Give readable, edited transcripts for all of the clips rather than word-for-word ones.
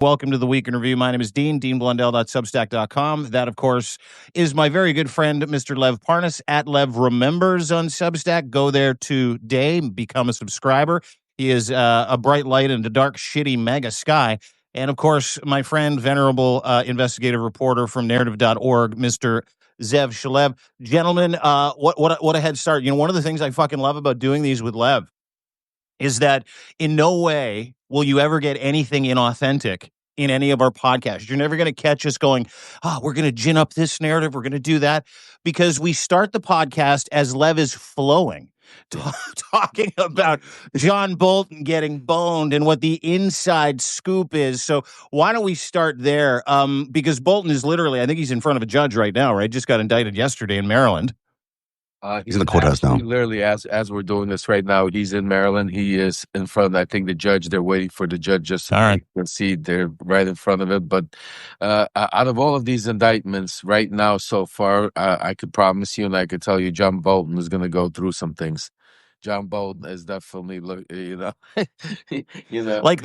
Welcome to the Week in Review. My name is Dean, deanblundell.substack.com. That, of course, is my very good friend, Mr. Lev Parnas, at Lev Remembers on Substack. Go there today, become a subscriber. He is a bright light in the dark, shitty mega sky. And, of course, my friend, venerable investigative reporter from narrative.org, Mr. Zev Shalev. Gentlemen, what a head start. You know, one of the things I fucking love about doing these with Lev is that in no way will you ever get anything inauthentic in any of our podcasts. You're never going to catch us going, we're going to gin up this narrative, we're going to do that, because we start the podcast as Lev is flowing, talking about John Bolton getting boned and what the inside scoop is. So why don't we start there? Because Bolton is literally, I think he's in front of a judge right now, right? Just got indicted yesterday in Maryland. He's in the courthouse now. Literally, as we're doing this right now, he's in Maryland. He is in front of, I think, the judge. They're waiting for the judge just so you can see they're right in front of it. But out of all of these indictments right now so far, I could promise you and I could tell you John Bolton is going to go through some things. John Bolton is definitely, like the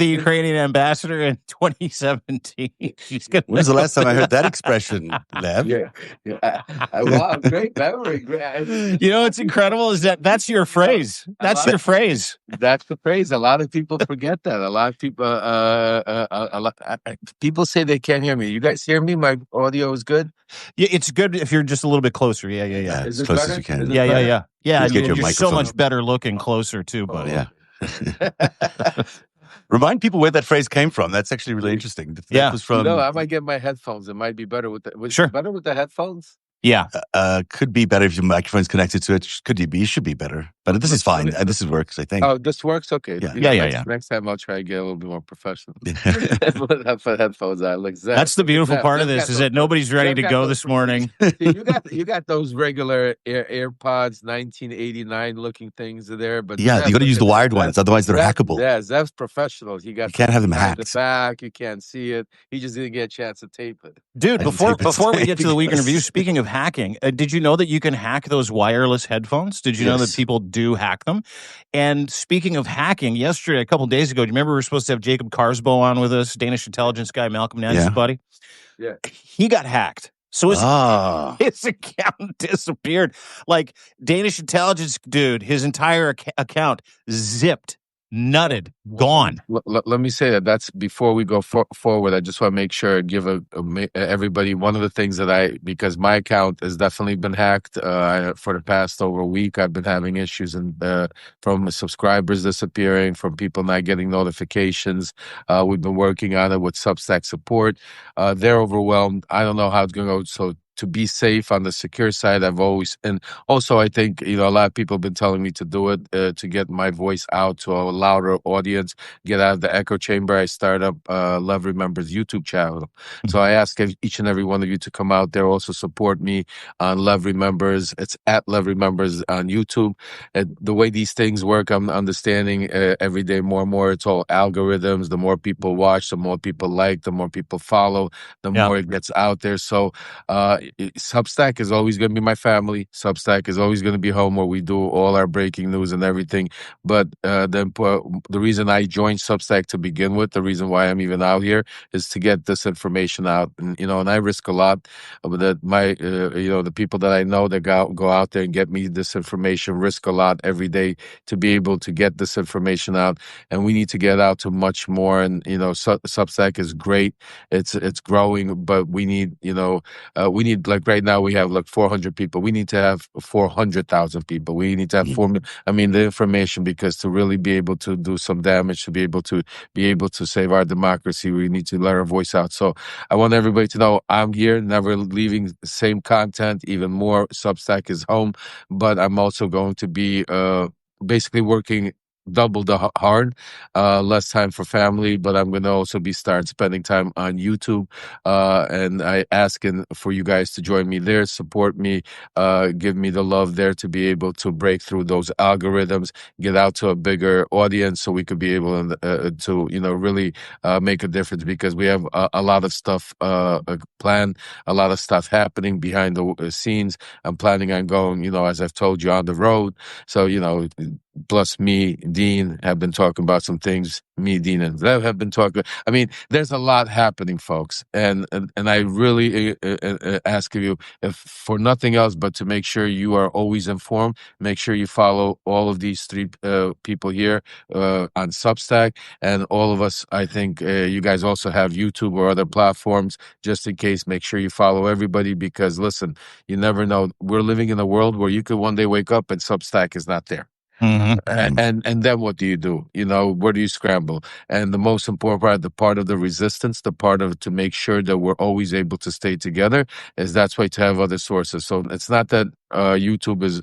Ukrainian ambassador in 2017. When's the last time I heard that expression, Lev? Wow, great memory. You know what's incredible is that's your phrase. That's your phrase. That's the phrase. A lot of people forget that. A lot of people, people say they can't hear me. You guys hear me? My audio is good. Yeah, it's good if you're just a little bit closer. Yeah. As close as you can. Yeah. You're your so much better looking closer too, buddy. Yeah. Remind people where that phrase came from. That's actually really interesting. That was from. I might get my headphones. It might be better with the. Sure. Better with the headphones. Yeah. Could be better if your microphone's connected to it. Should be better. But this is fine. This works, I think. Oh, this works? Okay. Yeah. Next time I'll try to get a little bit more professional. Put headphones on. Like Zach. That's the beautiful part of this is that nobody's ready to go this morning. You got those regular AirPods 1989 looking things there. But you got to use the wired ones. Otherwise, they're hackable. Yeah, Zev's professional. You can't have them hacked. The back, you can't see it. He just didn't get a chance to tape it. Dude, before we get to the Week in Review, speaking of hacking, did you know that you can hack those wireless headphones? Did you know that people do hack them? And speaking of hacking, yesterday, a couple days ago, do you remember we were supposed to have Jacob Carsbo on with us, Danish intelligence guy, Malcolm Nance's buddy? Yeah. He got hacked. So his account disappeared. Like, Danish intelligence dude, his entire account zipped. Nutted, gone. Let me say that's before we go forward. I just want to make sure, give everybody one of the things that because my account has definitely been hacked for the past over a week. I've been having issues from subscribers disappearing, from people not getting notifications. We've been working on it with Substack support. They're overwhelmed. I don't know how it's going to go. So to be safe on the secure side, and also I think, a lot of people have been telling me to do it, to get my voice out to a louder audience, get out of the echo chamber. I start up Lev Remembers YouTube channel. Mm-hmm. So I ask each and every one of you to come out there, also support me on Lev Remembers. It's at Lev Remembers on YouTube. The way these things work, I'm understanding every day more and more. It's all algorithms. The more people watch, the more people like, the more people follow, the more it gets out there. So Substack is always going to be my family. Substack is always going to be home where we do all our breaking news and everything. But the reason I joined Substack to begin with, the reason why I'm even out here, is to get this information out. And and I risk a lot. That the people that I know that go out there and get me this information risk a lot every day to be able to get this information out. And we need to get out to much more. And Substack is great. It's growing, but we need like right now we have like 400 people. We need to have 400,000 people. We need to have the information, because to really be able to do some damage, to be able to save our democracy, we need to let our voice out. So I want everybody to know I'm here, never leaving the same content, even more. Substack is home, but I'm also going to be basically working double the hard, less time for family, but I'm going to also start spending time on YouTube. And I asking for you guys to join me there, support me, give me the love there to be able to break through those algorithms, get out to a bigger audience so we could be able to, really make a difference, because we have a lot of stuff planned, a lot of stuff happening behind the scenes. I'm planning on going, as I've told you, on the road. So, plus me, Dean, have been talking about some things. Me, Dean, and Lev have been talking. I mean, there's a lot happening, folks, and I really ask of you, if for nothing else, but to make sure you are always informed. Make sure you follow all of these three people here on Substack, and all of us. I think you guys also have YouTube or other platforms. Just in case, make sure you follow everybody, because listen, you never know. We're living in a world where you could one day wake up and Substack is not there. And then what do you do? You know, where do you scramble? And the most important part, the part of the resistance, the part of to make sure that we're always able to stay together, is that's why to have other sources. So it's not that YouTube is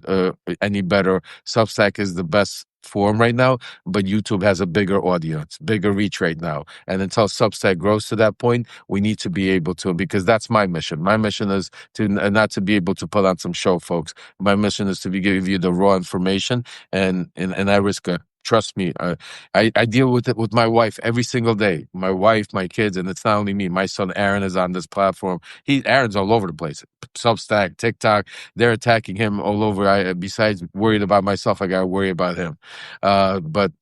any better. Substack is the best form right now, but YouTube has a bigger audience, bigger reach right now. And until Substack grows to that point, we need to be able to, because that's my mission. My mission is to not to be able to put on some show, folks. My mission is to give you the raw information, and I risk trust me, I deal with it with my wife every single day. My wife, my kids, and it's not only me. My son Aaron is on this platform. Aaron's all over the place. Substack, TikTok, they're attacking him all over. Besides worried about myself, I got to worry about him. But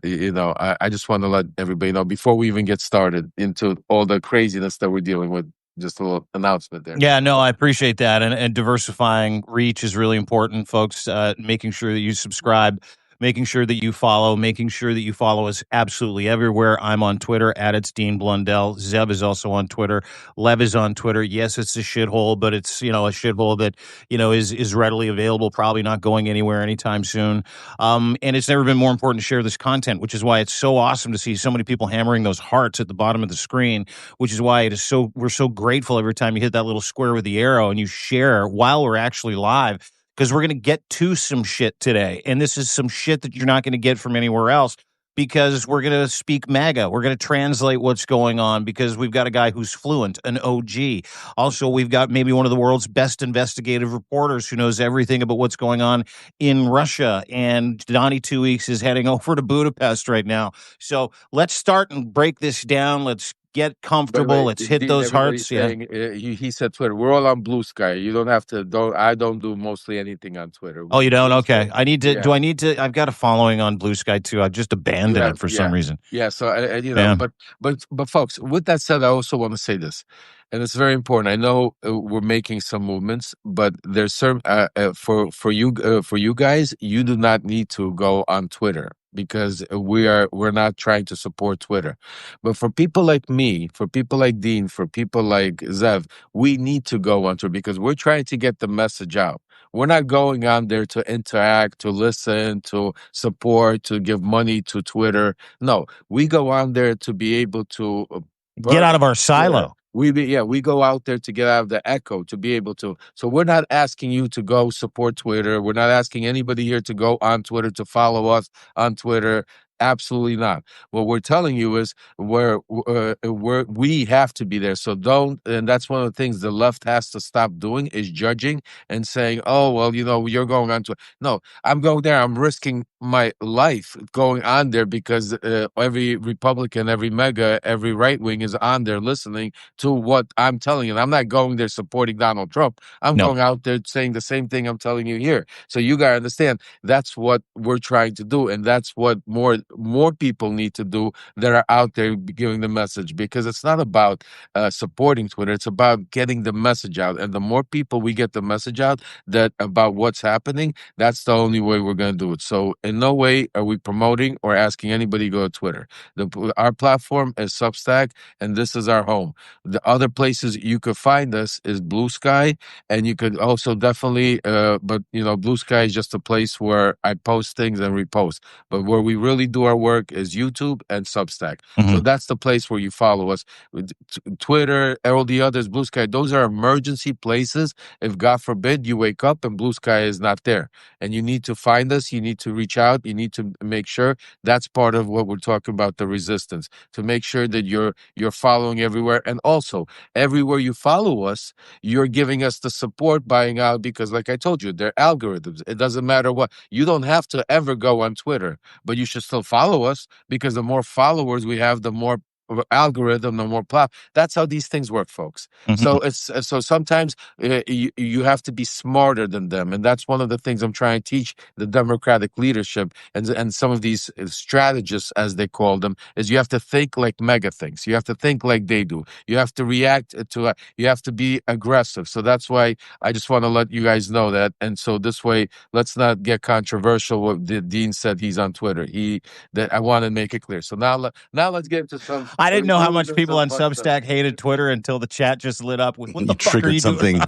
you know, I just want to let everybody know before we even get started into all the craziness that we're dealing with. Just a little announcement there. Yeah, no, I appreciate that. And diversifying reach is really important, folks. Making sure that you subscribe, making sure that you follow, making sure that you follow us absolutely everywhere. I'm on Twitter at It's Dean Blundell. Zeb is also on Twitter. Lev is on Twitter. Yes, it's a shithole, but it's, you know, a shithole that, you know, is readily available, probably not going anywhere anytime soon. And it's never been more important to share this content, which is why it's so awesome to see so many people hammering those hearts at the bottom of the screen, which is why we're so grateful every time you hit that little square with the arrow and you share while we're actually live, because we're going to get to some shit today. And this is some shit that you're not going to get from anywhere else, because we're going to speak MAGA. We're going to translate what's going on, because we've got a guy who's fluent, an OG. Also, we've got maybe one of the world's best investigative reporters who knows everything about what's going on in Russia. And Donnie 2 Weeks is heading over to Budapest right now. So let's start and break this down. Let's get comfortable. Let's hit those hearts. Saying, he said Twitter. We're all on Blue Sky. You don't have to. I don't do mostly anything on Twitter. Oh, you don't? Okay. I need to. Yeah. Do I need to? I've got a following on Blue Sky too. I've just abandoned it for some reason. Yeah. So you know, but folks, with that said, I also want to say this, and it's very important. I know we're making some movements, but there's certain for you guys, you do not need to go on Twitter, because we're not trying to support Twitter. But for people like me, for people like Dean, for people like Zev, we need to go on Twitter, because we're trying to get the message out. We're not going on there to interact, to listen, to support, to give money to Twitter. No, we go on there to be able to get out of our silo. We go out there to get out of the echo, to be able to. So we're not asking you to go support Twitter. We're not asking anybody here to go on Twitter, to follow us on Twitter. Absolutely not. What we're telling you is we have to be there. So don't, and that's one of the things the left has to stop doing, is judging and saying, oh, well, you know, you're going on to. No, I'm going there. I'm risking my life going on there, because every Republican, every MAGA, every right wing is on there listening to what I'm telling you. And I'm not going there supporting Donald Trump. I'm going out there saying the same thing I'm telling you here. So you got to understand, that's what we're trying to do. And that's what more people need to do that are out there giving the message, because it's not about supporting Twitter. It's about getting the message out. And the more people we get the message out that about what's happening, that's the only way we're going to do it. So in no way are we promoting or asking anybody to go to Twitter. Our platform is Substack, and this is our home. The other places you could find us is Blue Sky, and you could also definitely, but you know, Blue Sky is just a place where I post things and repost. But where we really do our work is YouTube and Substack. So that's the place where you follow us. Twitter, all the others, Blue Sky, those are emergency places. If God forbid you wake up and Blue Sky is not there, and you need to find us, you need to reach out, you need to make sure. That's part of what we're talking about, the resistance, to make sure that you're following everywhere. And also, everywhere you follow us, you're giving us the support, buying out, because like I told you, they're algorithms. It doesn't matter what. You don't have to ever go on Twitter, but you should still follow us, because the more followers we have, the more algorithm, no more plow. That's how these things work, folks. So it's so sometimes you have to be smarter than them, and that's one of the things I'm trying to teach the Democratic leadership and some of these strategists, as they call them, is you have to think like mega things. You have to think like they do. You have to react to. You have to be aggressive. So that's why I just want to let you guys know that. And so this way, let's not get controversial. What the Dean said, he's on Twitter. That I want to make it clear. So now let's get into some. I didn't know how much people on Substack hated Twitter until the chat just lit up with, what the fuck are you doing?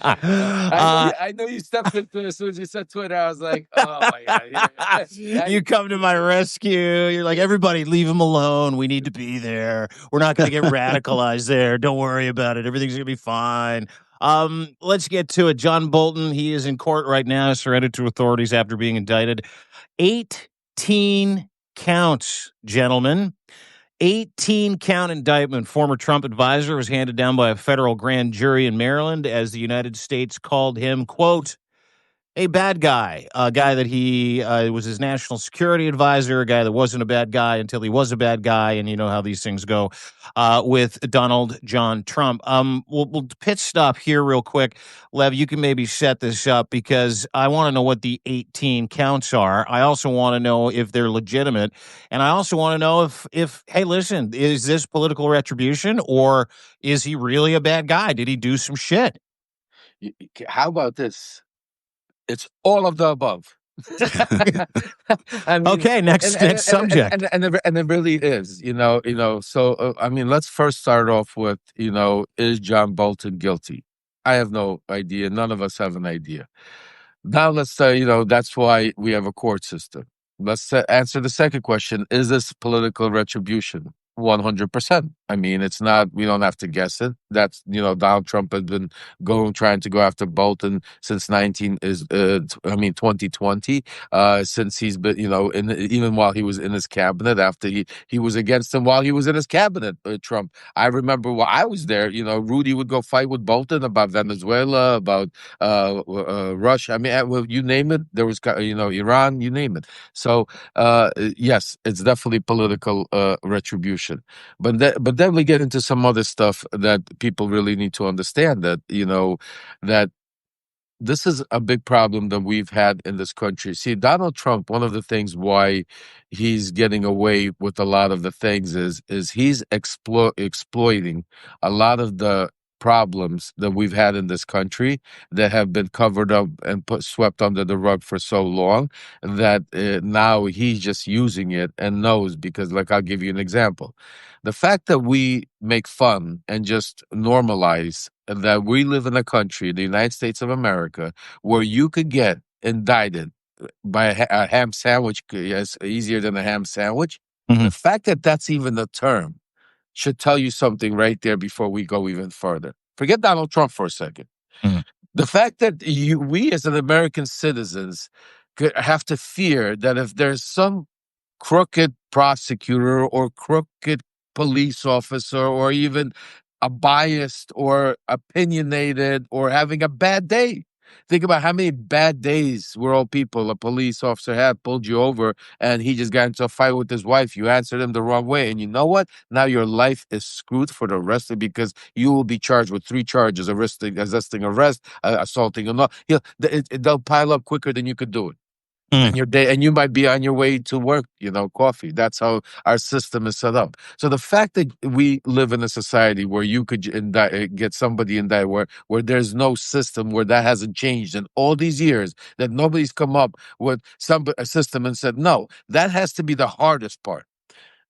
I know you stepped into it as soon as you said Twitter. I was like, oh my God. You come to my rescue. You're like, everybody, leave him alone. We need to be there. We're not going to get radicalized there. Don't worry about it. Everything's going to be fine. Let's get to it. John Bolton, he is in court right now, surrendered to authorities after being indicted. 18 counts, gentlemen. 18-count indictment. Former Trump advisor was handed down by a federal grand jury in Maryland as the United States called him, quote, a bad guy, a guy that he was his national security advisor, a guy that wasn't a bad guy until he was a bad guy, and you know how these things go with Donald John Trump. We'll pit stop here real quick. Lev, you can maybe set this up because I want to know what the 18 counts are. I also want to know if they're legitimate, and I also want to know if hey, listen, is this political retribution or is he really a bad guy? Did he do some shit? How about this? It's all of the above. I mean, okay, next subject. And it really is, you know. So I mean, let's first start off with, is John Bolton guilty? I have no idea. None of us have an idea. Now let's say, that's why we have a court system. Let's answer the second question: is this political retribution? 100%. I mean, it's not, we don't have to guess it. That's, Donald Trump has been trying to go after Bolton since 2020, since he's been, even while he was in his cabinet, after he was against him while he was in his cabinet, Trump. I remember while I was there, Rudy would go fight with Bolton about Venezuela, about Russia. I mean, well, you name it. There was, Iran, you name it. So, yes, it's definitely political retribution. But then we get into some other stuff that people really need to understand, that that this is a big problem that we've had in this country. See, Donald Trump, one of the things why he's getting away with a lot of the things is he's exploiting a lot of the problems that we've had in this country that have been covered up and swept under the rug for so long, that now he's just using it and knows, because, like, I'll give you an example. The fact that we make fun and just normalize that we live in a country, the United States of America, where you could get indicted by a ham sandwich, yes, easier than a ham sandwich. The fact that that's even a term should tell you something right there before we go even further. Forget Donald Trump for a second. The fact that we as an American citizens have to fear that if there's some crooked prosecutor or crooked police officer, or even a biased or opinionated or having a bad day. Think about how many bad days we're all people. A police officer had pulled you over and he just got into a fight with his wife. You answered him the wrong way. And you know what? Now your life is screwed for the rest of it, because you will be charged with 3 charges: resisting arrest, assaulting, and they'll pile up quicker than you could do it. And your day, and you might be on your way to work, coffee. That's how our system is set up. So the fact that we live in a society where you could get somebody indicted, where there's no system, where that hasn't changed in all these years, that nobody's come up with a system and said, no, that has to be the hardest part.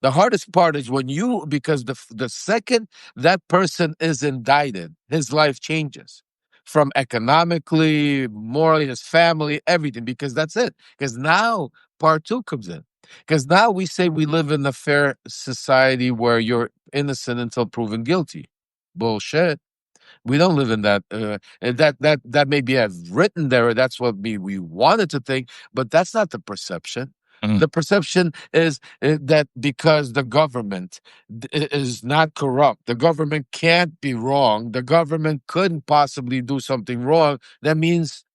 The hardest part is when because the second that person is indicted, his life changes. From economically, morally, his family, everything, because that's it. Because now part 2 comes in. Because now we say we live in a fair society where you're innocent until proven guilty. Bullshit. We don't live in that. That may be written there. That's what we wanted to think, but that's not the perception. The perception is that because the government is not corrupt, the government can't be wrong, the government couldn't possibly do something wrong, that means,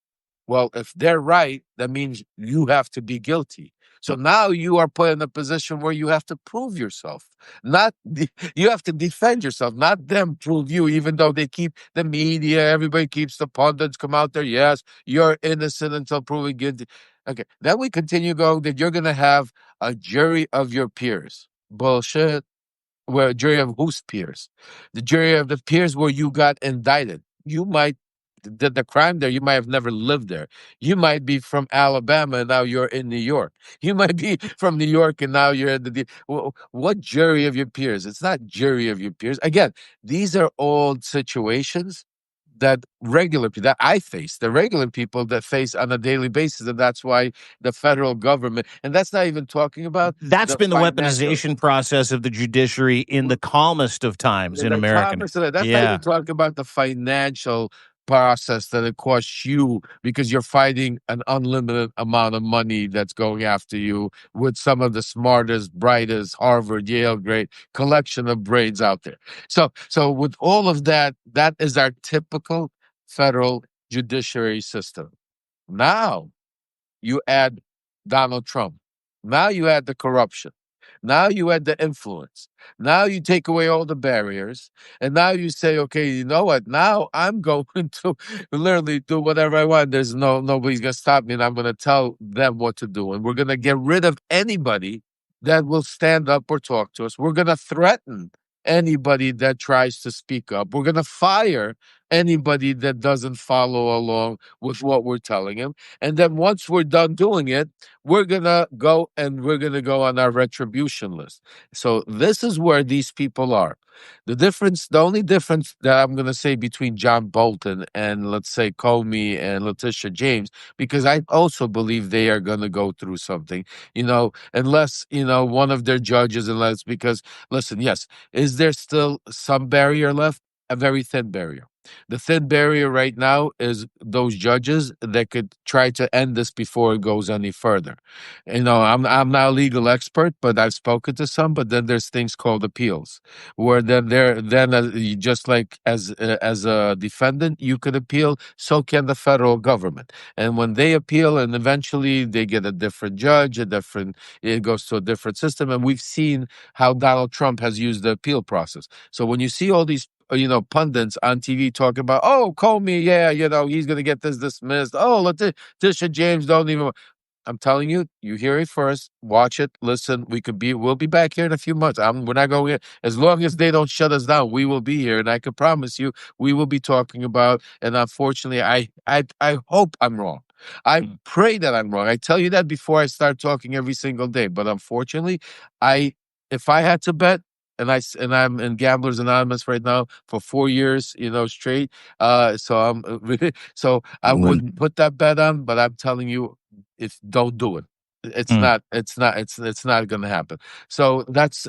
well, if they're right, that means you have to be guilty. So now you are put in a position where you have to prove yourself. Not you have to defend yourself, not them prove you, even though they keep the media, everybody keeps the pundits come out there. Yes, you're innocent until proven guilty. Okay, then we continue going that you're going to have a jury of your peers. Bullshit. Well, jury of whose peers? The jury of the peers where you got indicted. You might did the crime there. You might have never lived there. You might be from Alabama and now you're in New York. You might be from New York and now you're in what jury of your peers? It's not jury of your peers. Again, these are all situations that regular people that I face, the regular people that face on a daily basis, and that's why the federal government, and that's not even talking about That's been the financial. weaponization process of the judiciary in the calmest of times in American. That's not even talking about the financial process that it costs you because you're fighting an unlimited amount of money that's going after you with some of the smartest, brightest Harvard, Yale grade collection of brains out there. So with all of that, that is our typical federal judiciary system. Now you add Donald Trump. Now you add the corruption. Now you add the influence. Now you take away all the barriers. And now you say, okay, you know what? Now I'm going to literally do whatever I want. There's nobody's going to stop me. And I'm going to tell them what to do. And we're going to get rid of anybody that will stand up or talk to us. We're going to threaten anybody that tries to speak up. We're going to fire anybody that doesn't follow along with what we're telling him. And then once we're done doing it, we're going to go on our retribution list. So this is where these people are. The only difference that I'm going to say between John Bolton and let's say Comey and Letitia James, because I also believe they are going to go through something, unless, one of their judges, because listen, yes, is there still some barrier left? A very thin barrier. The thin barrier right now is those judges that could try to end this before it goes any further. I'm not a legal expert, but I've spoken to some. But then there's things called appeals, where just like as a defendant, you could appeal. So can the federal government. And when they appeal, and eventually they get a different judge, it goes to a different system. And we've seen how Donald Trump has used the appeal process. So when you see all these pundits on TV talking about, oh, Comey, he's going to get this dismissed. Oh, Letitia James don't even. I'm telling you, you hear it first. Watch it, listen. We'll be back here in a few months. We're not going in. As long as they don't shut us down, we will be here. And I can promise you, we will be talking about. And unfortunately, I hope I'm wrong. I pray that I'm wrong. I tell you that before I start talking every single day. But unfortunately, if I had to bet, and I'm in Gamblers Anonymous right now for 4 years, straight. So I wouldn't put that bet on, but I'm telling you, if don't do it. It's not going to happen. So that's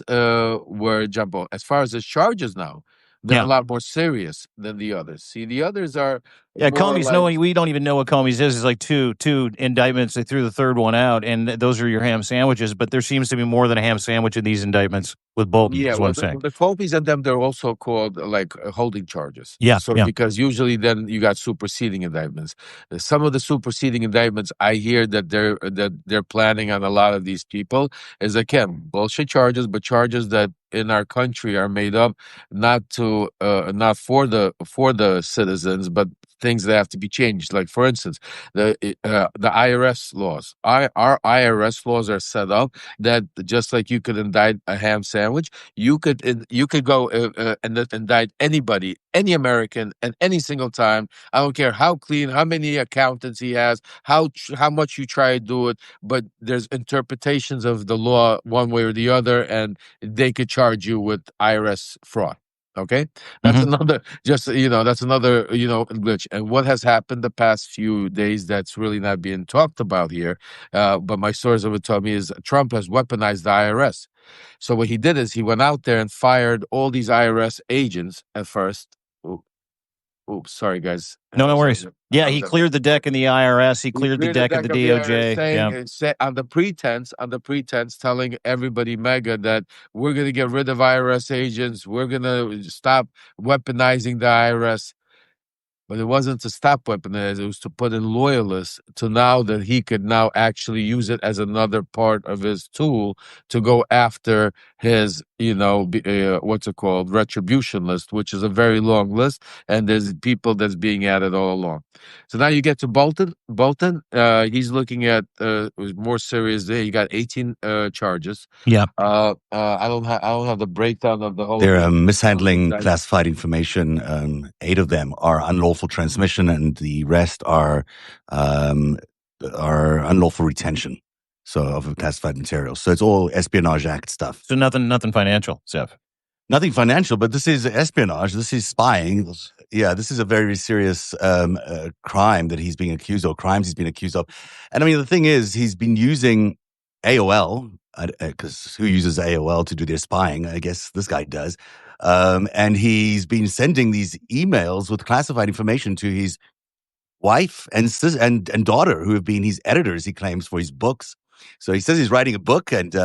where Jumbo. As far as the charges now, they're a lot more serious than the others. See, the others are. Yeah, Comey's we don't even know what Comey's is. It's like two indictments. They threw the third one out, and those are your ham sandwiches. But there seems to be more than a ham sandwich in these indictments with Bolton. Yeah, is what I'm saying. The Comey's and them, they're also called holding charges. Yeah, because usually then you got superseding indictments. Some of the superseding indictments I hear that they're planning on a lot of these people is again bullshit charges, but charges that in our country are made up not for the citizens, but things that have to be changed. Like for instance, the IRS laws. Our IRS laws are set up that just like you could indict a ham sandwich, you could go and indict anybody, any American, at any single time. I don't care how clean, how many accountants he has, how much you try to do it, but there's interpretations of the law one way or the other, and they could charge you with IRS fraud. Okay, that's another glitch. And what has happened the past few days that's really not being talked about here, but my sources would tell me is Trump has weaponized the IRS. So what he did is he went out there and fired all these IRS agents at first. Oops, sorry guys. No worries. Yeah, he cleared the deck in the IRS. He cleared the deck of the DOJ. On the pretense, telling everybody, mega, that we're going to get rid of IRS agents. We're going to stop weaponizing the IRS. But it wasn't to stop weaponizing, it was to put in loyalists to now that he could now actually use it as another part of his tool to go after his, what's it called, retribution list, which is a very long list, and there's people that's being added all along. So now you get to Bolton. He's looking at more serious. He got 18 charges. Yeah. I don't have the breakdown of the whole. They're mishandling classified information. 8 of them are unlawful transmission, and the rest are unlawful retention. So of classified materials. So it's all Espionage Act stuff. So nothing financial, Seth. Nothing financial, but this is espionage. This is spying. Yeah, this is a very serious crime that he's being accused of, crimes he's been accused of. And I mean, the thing is, he's been using AOL, because who uses AOL to do their spying? I guess this guy does. And he's been sending these emails with classified information to his wife and daughter, who have been his editors, he claims, for his books. So he says he's writing a book, and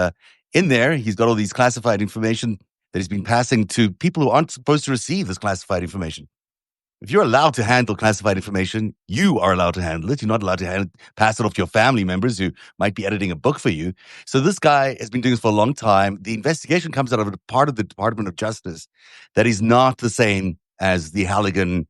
in there, he's got all these classified information that he's been passing to people who aren't supposed to receive this classified information. If you're allowed to handle classified information, you are allowed to handle it. You're not allowed to pass it off to your family members who might be editing a book for you. So this guy has been doing this for a long time. The investigation comes out of a part of the Department of Justice that is not the same as the Halligan,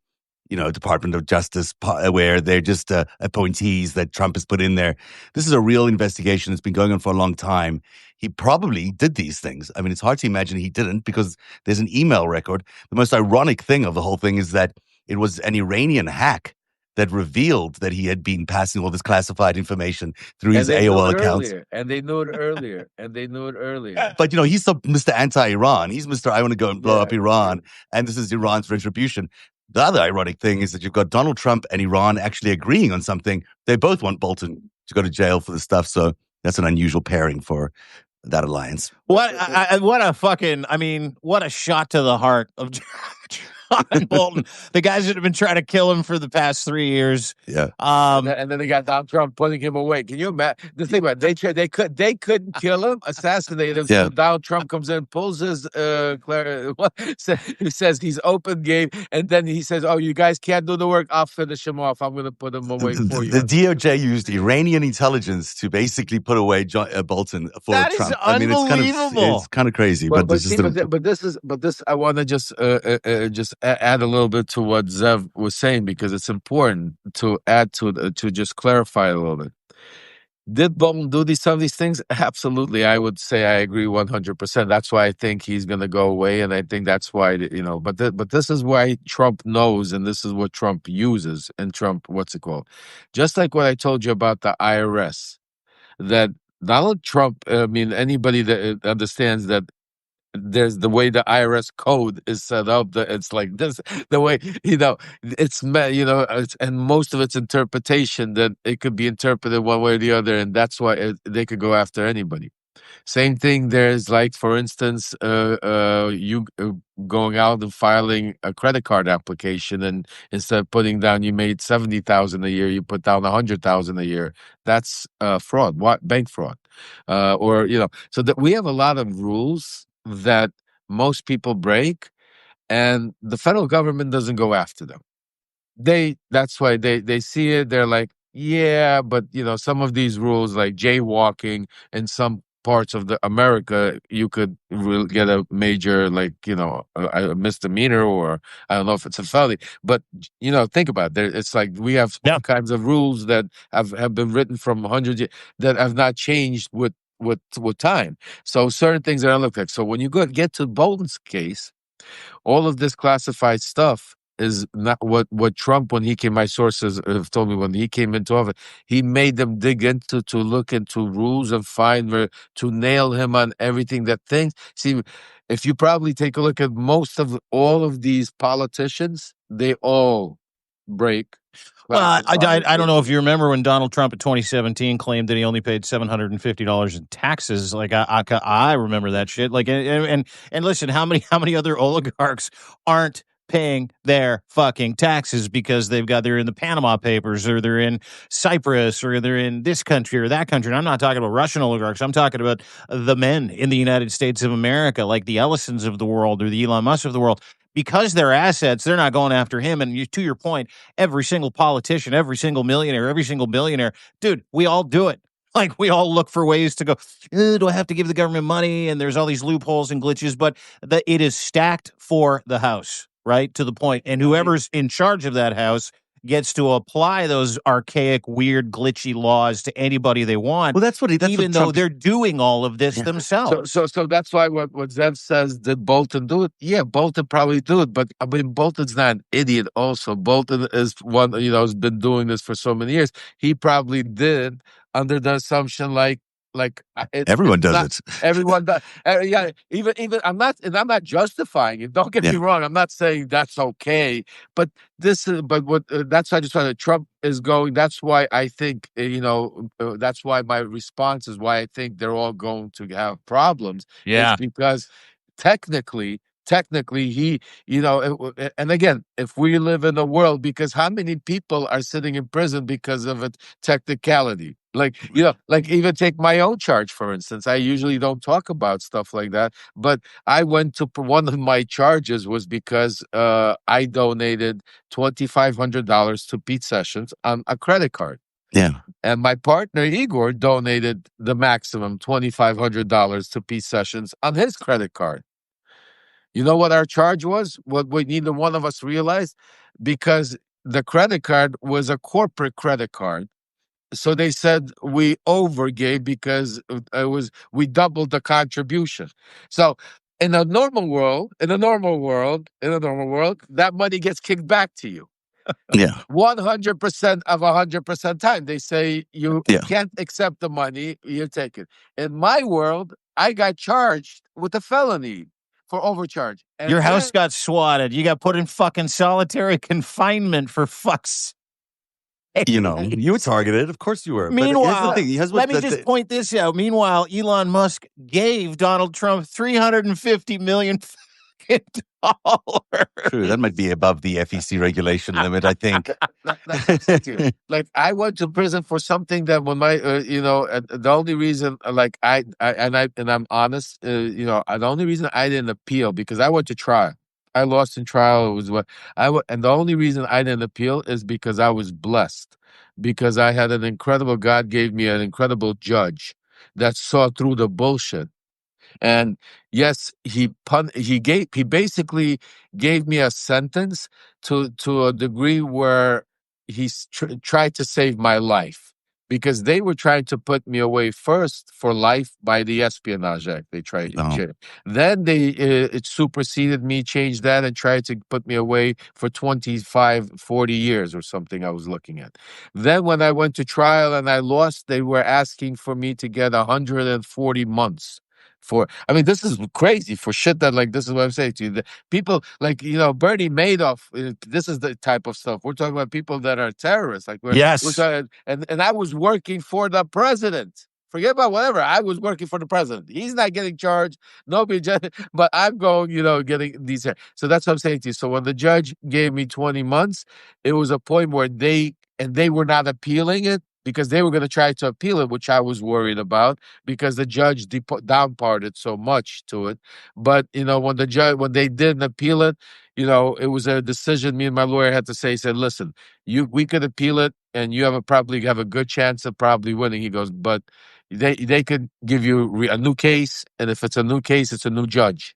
Department of Justice, where they're just appointees that Trump has put in there. This is a real investigation that's been going on for a long time. He probably did these things. I mean, it's hard to imagine he didn't, because there's an email record. The most ironic thing of the whole thing is that it was an Iranian hack that revealed that he had been passing all this classified information through his AOL accounts. And they knew it earlier. But, he's Mr. Anti-Iran. He's Mr. I want to go and blow up Iran. And this is Iran's retribution. The other ironic thing is that you've got Donald Trump and Iran actually agreeing on something. They both want Bolton to go to jail for this stuff. So that's an unusual pairing for that alliance. What a shot to the heart of John Bolton. The guys that have been trying to kill him for the past 3 years. Yeah. And then they got Donald Trump putting him away. Can you imagine? The thing about it, they couldn't kill him, assassinate him. Yeah. So Donald Trump comes in, pulls his he says he's open game, and then he says, "Oh, you guys can't do the work. I'll finish him off. I'm going to put him away for you." The DOJ used Iranian intelligence to basically put away Bolton for that Trump. Is unbelievable. It's kind of crazy, but this I want to just add a little bit to what Zev was saying, because it's important to add to just clarify a little bit. Did Bolton do some of these things? Absolutely. I would say I agree 100%. That's why I think he's going to go away. And I think that's why, but this is why Trump knows, and this is what Trump uses. And Trump, what's it called? Just like what I told you about the IRS, that Donald Trump, anybody that understands that there's the way the IRS code is set up, that it's like this, the way, and most of its interpretation, that it could be interpreted one way or the other, and that's why they could go after anybody. Same thing, there's like, for instance, you going out and filing a credit card application, and instead of putting down you made $70,000 a year, you put down $100,000 a year. That's fraud, bank fraud, so that we have a lot of rules that most people break, and the federal government doesn't go after them. That's why they see it. They're like, yeah, but some of these rules, like jaywalking in some parts of America, you could get a major, a misdemeanor, or I don't know if it's a felony. But think about it. It's like we have all kinds of rules that have been written from hundreds that have not changed with time. So certain things that I look like. So when you get to Bolton's case, all of this classified stuff is not what Trump, when he came, my sources have told me, when he came into office, he made them dig into, to look into rules and find to nail him on everything that things. See, if you probably take a look at all of these politicians, they all break. Well, I don't know if you remember when Donald Trump in 2017 claimed that he only paid $750 in taxes. Like I remember that shit. Like, and listen, how many other oligarchs aren't paying their fucking taxes because they're in the Panama Papers, or they're in Cyprus, or they're in this country or that country. And I'm not talking about Russian oligarchs. I'm talking about the men in the United States of America, like the Ellisons of the world or the Elon Musk of the world. because they're assets, they're not going after him. And to your point, every single politician, every single millionaire, every single billionaire, dude, we all do it. Like, we all look for ways to go, do I have to give the government money? And there's all these loopholes and glitches, but it is stacked for the house, right? To the point. And whoever's in charge of that house gets to apply those archaic, weird, glitchy laws to anybody they want. Well, that's even though they're doing all of this Yeah. themselves. So that's why what Zev says, did Bolton do it? Yeah, Bolton probably do it, but I mean, Bolton's not an idiot. Also, Bolton is one, has been doing this for so many years. He probably did under the assumption everyone does it. Everyone does. Yeah, even I'm not justifying it. Don't get me wrong. I'm not saying that's okay, but that's why I just wanted. Trump is going. That's why I think that's why my response is why I think they're all going to have problems. Yeah, it's because technically he, and again, if we live in a world, because how many people are sitting in prison because of a technicality? Like even take my own charge, for instance. I usually don't talk about stuff like that, but I went to one of my charges was because I donated $2,500 to Pete Sessions on a credit card. Yeah. And my partner, Igor, donated the maximum $2,500 to Pete Sessions on his credit card. You know what our charge was? What neither one of us realized? Because the credit card was a corporate credit card. So they said we overgave because we doubled the contribution. So in a normal world, that money gets kicked back to you. Yeah. 100% of 100% time. They say you can't accept the money, you take it. In my world, I got charged with a felony for overcharge. And your house got swatted. You got put in fucking solitary confinement for fuck's. You were targeted. Of course you were. Meanwhile, but here's the thing. let me just point this out. Meanwhile, Elon Musk gave Donald Trump $350 million True, that might be above the FEC regulation limit, I think. Like, I went to prison for something that when my, the only reason, I'm honest, the only reason I didn't appeal, because I went to trial. I lost in trial. It was and the only reason I didn't appeal is because I was blessed, because I had God gave me an incredible judge that saw through the bullshit. And yes, he basically gave me a sentence to a degree where he's tried to save my life, because they were trying to put me away first for life by the Espionage Act. They tried. Then it superseded me, changed that, and tried to put me away for 25, 40 years or something I was looking at. Then when I went to trial and I lost, they were asking for me to get 140 months. This is crazy for shit that, like, this is what I'm saying to you. The people like, Bernie Madoff, this is the type of stuff. We're talking about people that are terrorists. Like, yes. And I was working for the president. Forget about whatever. I was working for the president. He's not getting charged. Nobody, but I'm going, getting these. So that's what I'm saying to you. So when the judge gave me 20 months, it was a point where they were not appealing it, because they were going to try to appeal it, which I was worried about, because the judge downparted so much to it. But, when they didn't appeal it, it was a decision me and my lawyer had to say. He said, listen, we could appeal it, and you probably have a good chance of probably winning. He goes, but they could give you a new case, and if it's a new case, it's a new judge.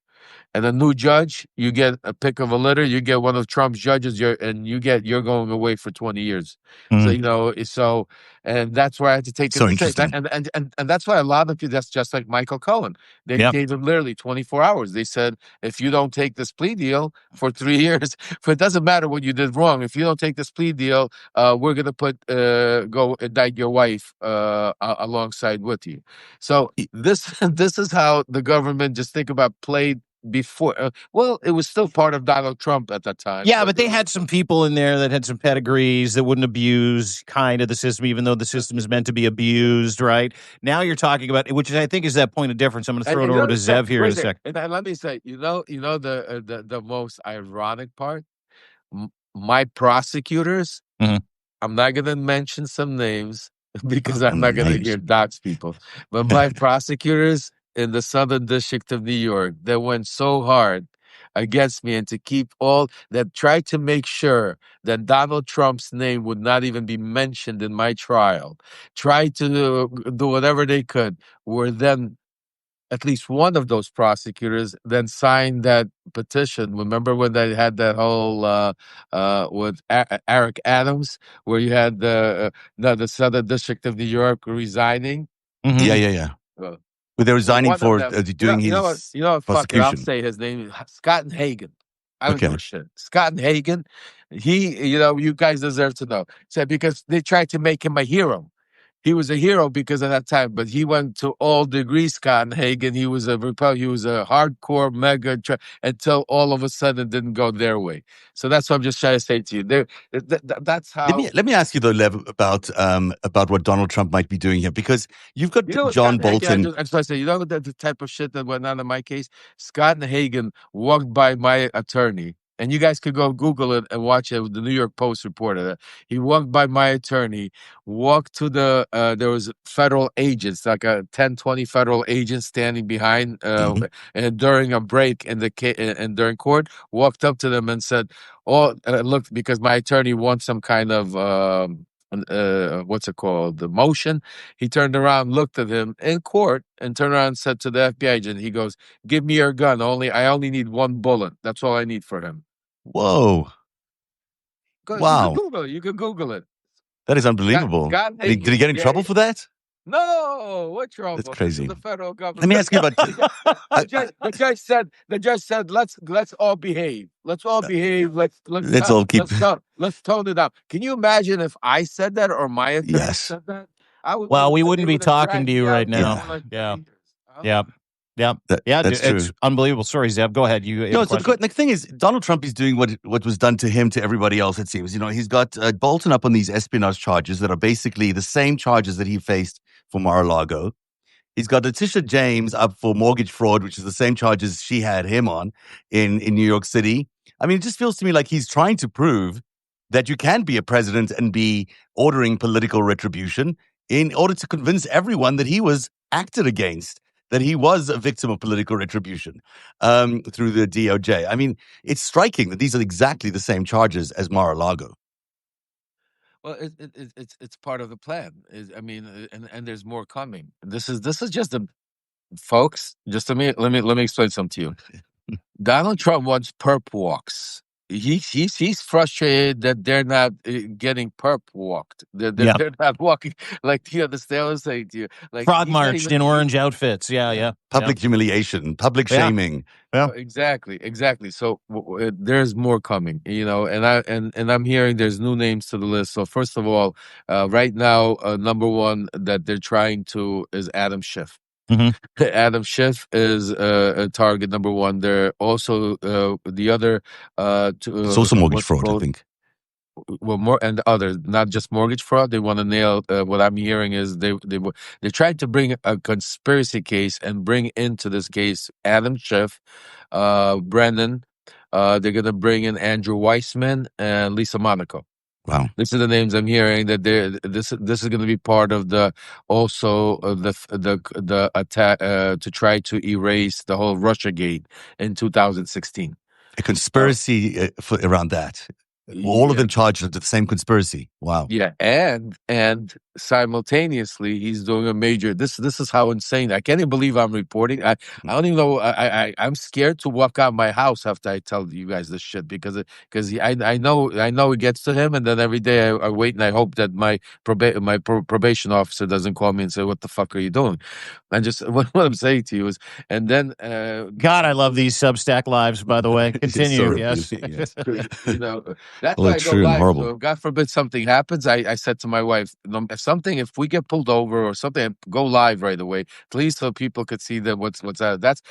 And a new judge, you get a pick of a litter. You get one of Trump's judges, you're going away for 20 years. So and that's why I had to take so interesting. And that's why a lot of people. That's just like Michael Cohen. They gave him literally 24 hours. They said, if you don't take this plea deal for 3 years, it doesn't matter what you did wrong. If you don't take this plea deal, we're gonna go indict your wife alongside with you. So this is how the government, just think about, played before. It was still part of Donald Trump at that time. Yeah, but they had some people in there that had some pedigrees that wouldn't abuse kind of the system, even though the system is meant to be abused, right? Now you're talking about, which I think is that point of difference. I'm going to throw it over to Zev here in a second. And let me say, the most ironic part, my prosecutors, I'm not going to mention some names because I'm not going to hear dox people, but my prosecutors in the Southern District of New York, they went so hard against me and to keep all that, tried to make sure that Donald Trump's name would not even be mentioned in my trial, tried to do whatever they could, were then at least one of those prosecutors then signed that petition. Remember when they had that whole with Eric Adams, where you had the Southern District of New York resigning? Mhm. Yeah. Uh, But they're resigning one of for them. doing You know what? his You know what? Fuck it. I'll prosecution. say his name. Scott and Hagen. I don't Okay. give a shit. Scott and Hagen. He, you guys deserve to know. Said because they tried to make him a hero. He was a hero because of that time, but he went to all degrees. Scott and Hagen. He was a hardcore mega until all of a sudden it didn't go their way. So that's what I'm just trying to say to you. That's how. Let me ask you though, Lev, about what Donald Trump might be doing here, because you've got John Bolton. I just want to say, the type of shit that went on in my case. Scott and Hagen walked by my attorney, and you guys could go Google it and watch it. The New York Post reported it. He walked by my attorney, walked to there was federal agents, like 10, 20 federal agents standing behind, and during a break in and during court, walked up to them and said, look, because my attorney wants some kind of what's it called, the motion. He turned around, looked at him in court, and turned around and said to the FBI agent, he goes, "Give me your gun. I only need one bullet. That's all I need for him." Whoa! Wow! You can Google it. That is unbelievable. Scott Did he get in trouble for that? No, what trouble? That's crazy. The federal government. Let me ask you about the judge said, let's all behave. Let's all behave. Let's tone it up. Can you imagine if I said that or my attorney said that? Well, we wouldn't be talking to you right now. Yeah. That's true. It's unbelievable story, Zeb. Go ahead. The thing is, Donald Trump is doing what was done to him to everybody else, it seems. He's got Bolton up on these espionage charges that are basically the same charges that he faced for Mar-a-Lago. He's got Letitia James up for mortgage fraud, which is the same charges she had him on in New York City. I mean, it just feels to me like he's trying to prove that you can be a president and be ordering political retribution in order to convince everyone that he was acted against, that he was a victim of political retribution through the DOJ. I mean, it's striking that these are exactly the same charges as Mar-a-Lago. Well, it's part of the plan. And there's more coming. This is just folks. Just let me explain something to you. Donald Trump wants perp walks. He's frustrated that they're not getting perp walked. They're not walking like the sailors say to you, like frog marched in orange outfits. Public humiliation, public shaming. Yeah. Exactly. So there's more coming, and I'm hearing there's new names to the list. So first of all, right now, number one that they're trying to is Adam Schiff. Mm-hmm. Adam Schiff is a target number one. They're also the other. It's also mortgage fraud, I think. Well, more and others, not just mortgage fraud. They want to nail. What I'm hearing is they're trying to bring a conspiracy case and bring into this case Adam Schiff, Brennan. They're going to bring in Andrew Weissman and Lisa Monaco. Wow, this is the names I'm hearing that this is going to be part of the attack to try to erase the whole Russiagate in 2016. A conspiracy around that. All of them charged with the same conspiracy. Wow. Yeah, and simultaneously he's doing a major. This is how insane. I can't even believe I'm reporting. I don't even know. I'm scared to walk out my house after I tell you guys this shit because I know it gets to him, and then every day I wait and I hope that my probation officer doesn't call me and say, "What the fuck are you doing?" And just what I'm saying to you is, and then God, I love these Substack lives. By the way, continue. Yes. That's why I go live. Horrible. So if God forbid something happens, I said to my wife, if we get pulled over or something, go live right away, at least so people could see that what's out. That's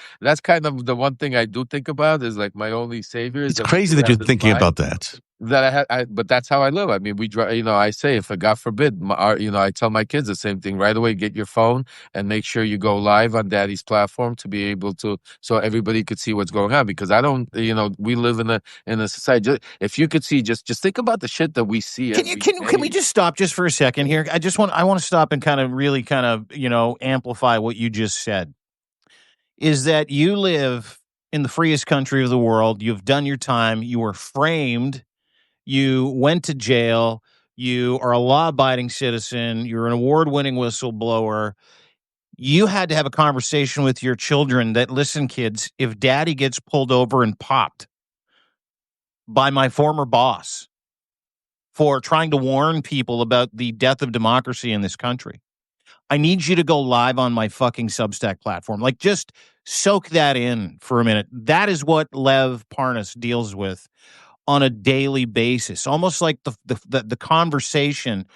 kind of the one thing I do think about is like my only savior. It's crazy that you're thinking about that. But that's how I live. I mean, we drive. I say if God forbid, I tell my kids the same thing right away. Get your phone and make sure you go live on Daddy's platform to be able to, so everybody could see what's going on. Because I don't, we live in a society. If you could see, just think about the shit that we see. Can we just stop just for a second here? I want to stop and kind of amplify what you just said. Is that you live in the freest country of the world. You've done your time. You were framed. You went to jail. You are a law-abiding citizen. You're an award-winning whistleblower. You had to have a conversation with your children that, listen, kids, if daddy gets pulled over and popped by my former boss for trying to warn people about the death of democracy in this country, I need you to go live on my fucking Substack platform. Like, just soak that in for a minute. That is what Lev Parnas deals with on a daily basis, almost like the conversation.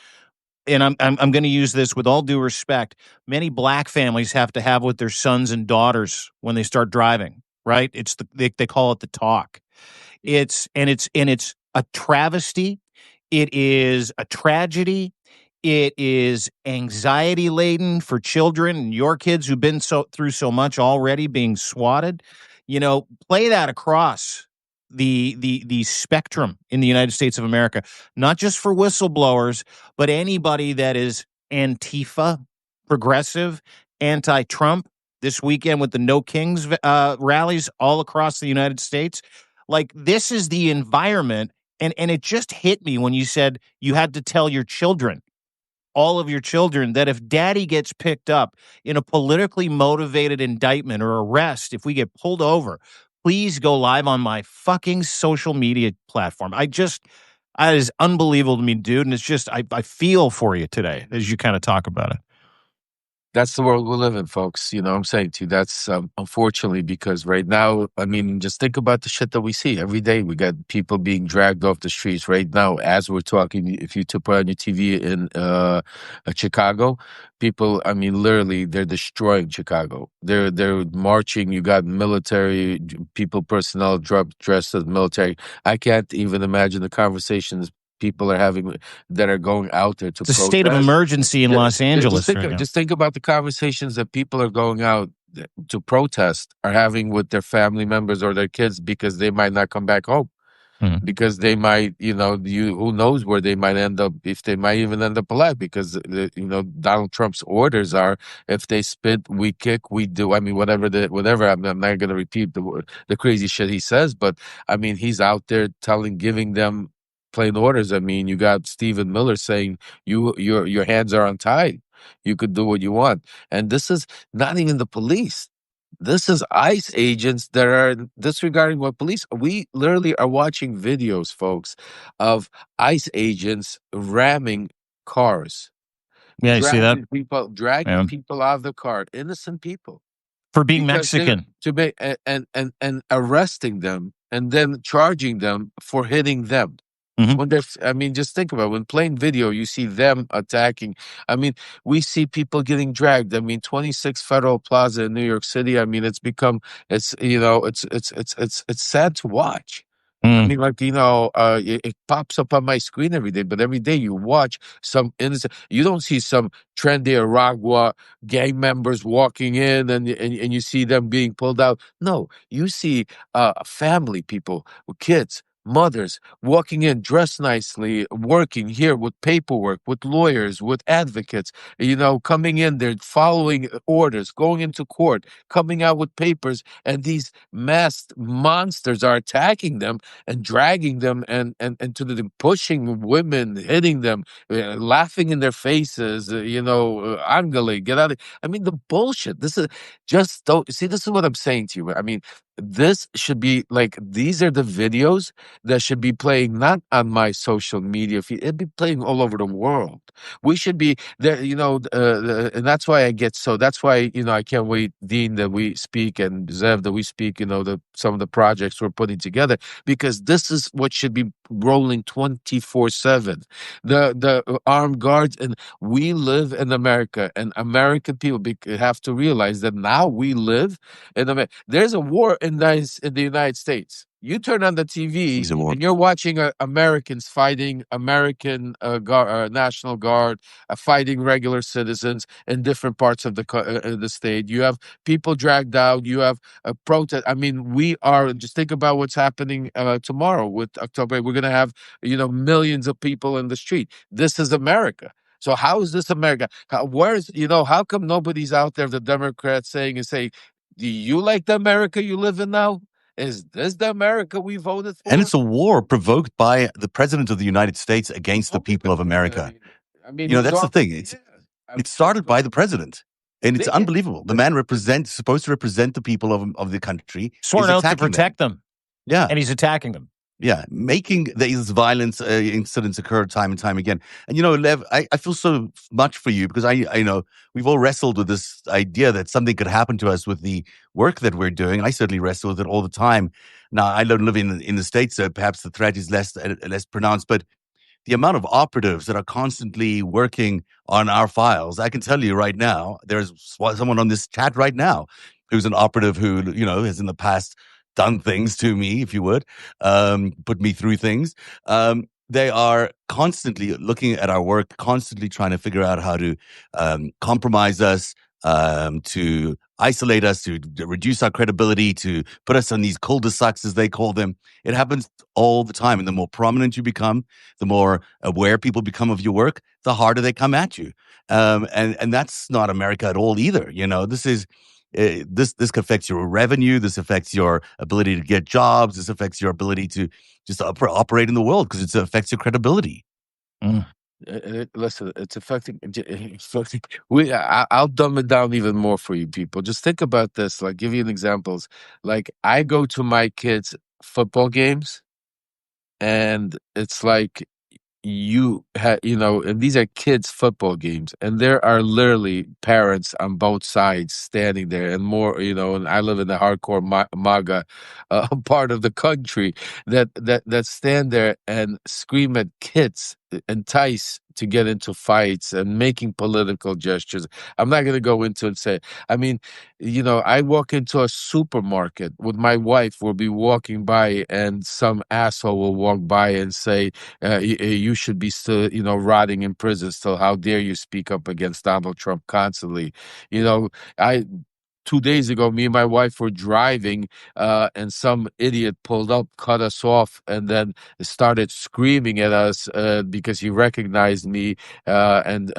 And I'm going to use this with all due respect. Many black families have to have with their sons and daughters when they start driving. Right? It's they call it the talk. It's a travesty. It is a tragedy. It is anxiety laden for children and your kids who've been through so much already, being swatted. Play that across the spectrum in the United States of America, not just for whistleblowers, but anybody that is Antifa, progressive, anti-Trump. This weekend with the No Kings rallies all across the United States. Like, this is the environment. And it just hit me when you said you had to tell your children, all of your children, that if daddy gets picked up in a politically motivated indictment or arrest, if we get pulled over, please go live on my fucking social media platform. That is unbelievable to me, dude. And it's just, I feel for you today as you kind of talk about it. That's the world we live in, folks. I'm saying to you, that's unfortunately, because right now, I mean, just think about the shit that we see every day. We got people being dragged off the streets right now as we're talking. If you put on your TV in Chicago, people, I mean, literally, they're destroying Chicago. They're marching. You got military people, personnel dressed as military. I can't even imagine the conversations people are having that are going out there to protest. It's a state of emergency in Los Angeles right now. Just think about the conversations that people are going out to protest are having with their family members or their kids because they might not come back home. Because they might, who knows where they might end up, if they might even end up alive, because, Donald Trump's orders are, if they spit, we kick, we do. I mean, whatever, I'm not going to repeat the crazy shit he says, but I mean, he's out there giving them plain orders. I mean, you got Stephen Miller saying your hands are untied. You could do what you want. And this is not even the police. This is ICE agents that are disregarding what police. We literally are watching videos, folks, of ICE agents ramming cars. Yeah, you see that? Dragging people out of the car, innocent people, for being Mexican, and arresting them and then charging them for hitting them. When I mean, just think about it. When playing video, you see them attacking. I mean, we see people getting dragged. I mean, 26 Federal Plaza in New York City. I mean, it's sad to watch. I mean, like, it pops up on my screen every day, but every day you watch some innocent, you don't see some trendy Aragua gang members walking in and you see them being pulled out. No, you see family people with kids, mothers walking in dressed nicely, working here with paperwork, with lawyers, with advocates, coming in, they're following orders, going into court, coming out with papers, and these masked monsters are attacking them and dragging them and to the pushing women, hitting them, laughing in their faces, Angele, get out of. I mean, the bullshit. This is just don't see. This is what I'm saying to you. I mean, this should be like, these are the videos that should be playing not on my social media feed. It'd be playing all over the world. We should be there, and that's why that's why, I can't wait, Dean, that we speak, and Zev, that we speak, some of the projects we're putting together, because this is what should be rolling 24/7. The armed guards, and we live in America, and American people have to realize that now we live in America. There's a war in the United States. You turn on the TV and you're watching Americans fighting American National Guard, fighting regular citizens in different parts of the state. You have people dragged out. You have a protest. I mean, just think about what's happening tomorrow with October. We're going to have, millions of people in the street. This is America. So how is this America? How come nobody's out there, the Democrats saying, do you like the America you live in now? Is this the America we voted for? And it's a war provoked by the president of the United States against the people of America. I mean, That's the thing. It started by the president. And it's unbelievable. The man supposed to represent the people of the country. Sworn out to protect them. Yeah. And he's attacking them. Yeah, making these violence incidents occur time and time again. And, Lev, I feel so much for you because I know we've all wrestled with this idea that something could happen to us with the work that we're doing. I certainly wrestle with it all the time. Now, I don't live in the States, so perhaps the threat is less pronounced, but the amount of operatives that are constantly working on our files, I can tell you right now, there's someone on this chat right now who's an operative who, has in the past done things to me, if you would, put me through things. They are constantly looking at our work, constantly trying to figure out how to compromise us, to isolate us, to reduce our credibility, to put us on these cul-de-sacs, as they call them. It happens all the time. And the more prominent you become, the more aware people become of your work, the harder they come at you. And that's not America at all either. This is... This affects your revenue. This affects your ability to get jobs. This affects your ability to just operate in the world because it affects your credibility. Listen, it's affecting. I'll dumb it down even more for you people. Just think about this. Like, give you an examples. Like, I go to my kids' football games, and it's like and these are kids' football games, and there are literally parents on both sides standing there, and more, and I live in the hardcore MAGA part of the country that stand there and scream at kids, entice to get into fights and making political gestures. I'm not going to go into and say, I mean, I walk into a supermarket with my wife. We'll be walking by and some asshole will walk by and say, you should be still, rotting in prison still. How dare you speak up against Donald Trump constantly? 2 days ago, me and my wife were driving, and some idiot pulled up, cut us off, and then started screaming at us because he recognized me, and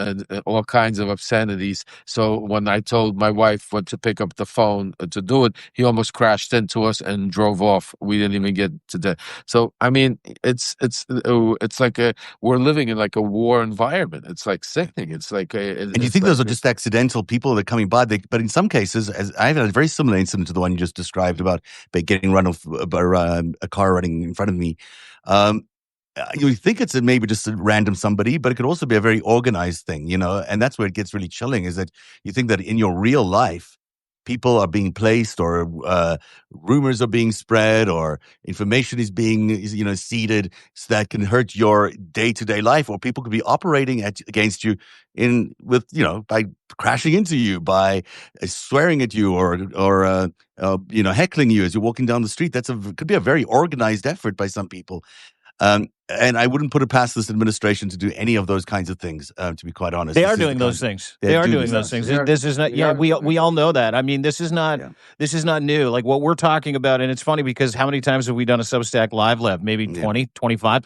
all kinds of obscenities. So when I told my wife what to pick up the phone to do it, he almost crashed into us and drove off. We didn't even get to that. So I mean, it's like we're living in like a war environment. It's like sickening. It's like, and you think those are just accidental people that are coming by, but in some cases, as I've had a very similar incident to the one you just described about getting run off a car running in front of me. You think it's maybe just a random somebody, but it could also be a very organized thing, and that's where it gets really chilling, is that you think that in your real life, people are being placed, or rumors are being spread, or information is being, seeded, so that can hurt your day-to-day life, or people could be operating against you by crashing into you, by swearing at you, or heckling you as you're walking down the street. Could be a very organized effort by some people. And I wouldn't put it past this administration to do any of those kinds of things, to be quite honest. They are doing those things. They are doing those things. This is not, we all know that. I mean, this is not new. Like what we're talking about, and it's funny because how many times have we done a Substack Live, Lev? Maybe 20, 25.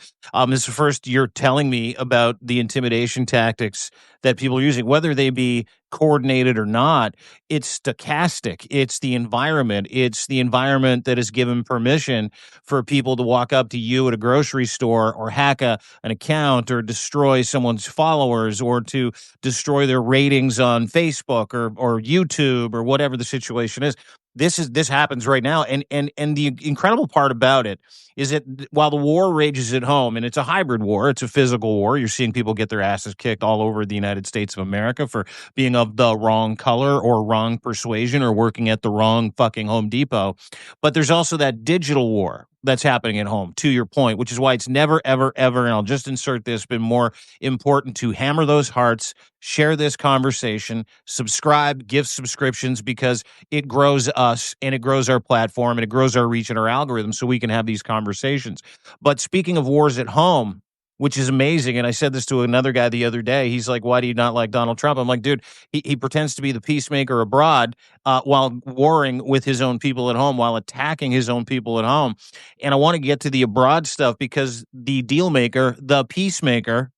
This is the first you're telling me about the intimidation tactics that people are using, whether they be coordinated or not. It's stochastic. It's the environment. It's the environment that is given permission for people to walk up to you at a grocery store or hack an account or destroy someone's followers or to destroy their ratings on Facebook or YouTube or whatever the situation is. This happens right now, and the incredible part about it is that while the war rages at home, and it's a hybrid war, it's a physical war. You're seeing people get their asses kicked all over the United States of America for being of the wrong color or wrong persuasion or working at the wrong fucking Home Depot. But there's also that digital war that's happening at home, to your point, which is why it's never, ever, ever, and I'll just insert this, been more important to hammer those hearts, share this conversation, subscribe, give subscriptions, because it grows us and it grows our platform and it grows our reach and our algorithm so we can have these conversations. But speaking of wars at home, which is amazing, and I said this to another guy the other day, he's like, why do you not like Donald Trump? I'm like, dude, he pretends to be the peacemaker abroad while warring with his own people at home, while attacking his own people at home. And I want to get to the abroad stuff because the deal maker, the peacemaker,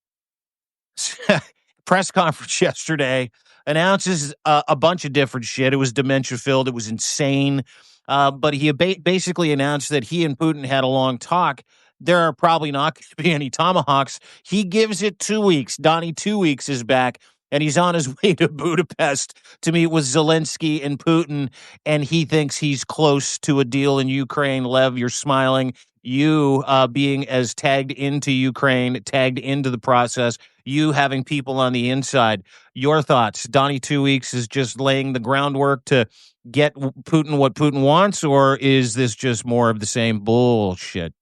press conference yesterday, announces a bunch of different shit. It was dementia-filled. It was insane. But he basically announced that he and Putin had a long talk. There are probably not going to be any tomahawks. He gives it 2 weeks. Donnie 2 weeks is back, and he's on his way to Budapest to meet with Zelensky and Putin, and he thinks he's close to a deal in Ukraine. Lev, you're smiling. You being as tagged into Ukraine, tagged into the process, you having people on the inside. Your thoughts? Donnie 2 weeks is just laying the groundwork to get Putin what Putin wants, or is this just more of the same bullshit?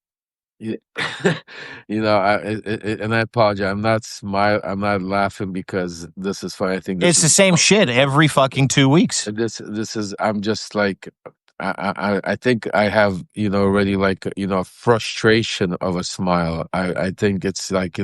Yeah. And I apologize. I'm not laughing because this is funny. I think It's the same shit every fucking 2 weeks. This is. I'm just like. I think I have, already like, frustration of a smile. I think it's like,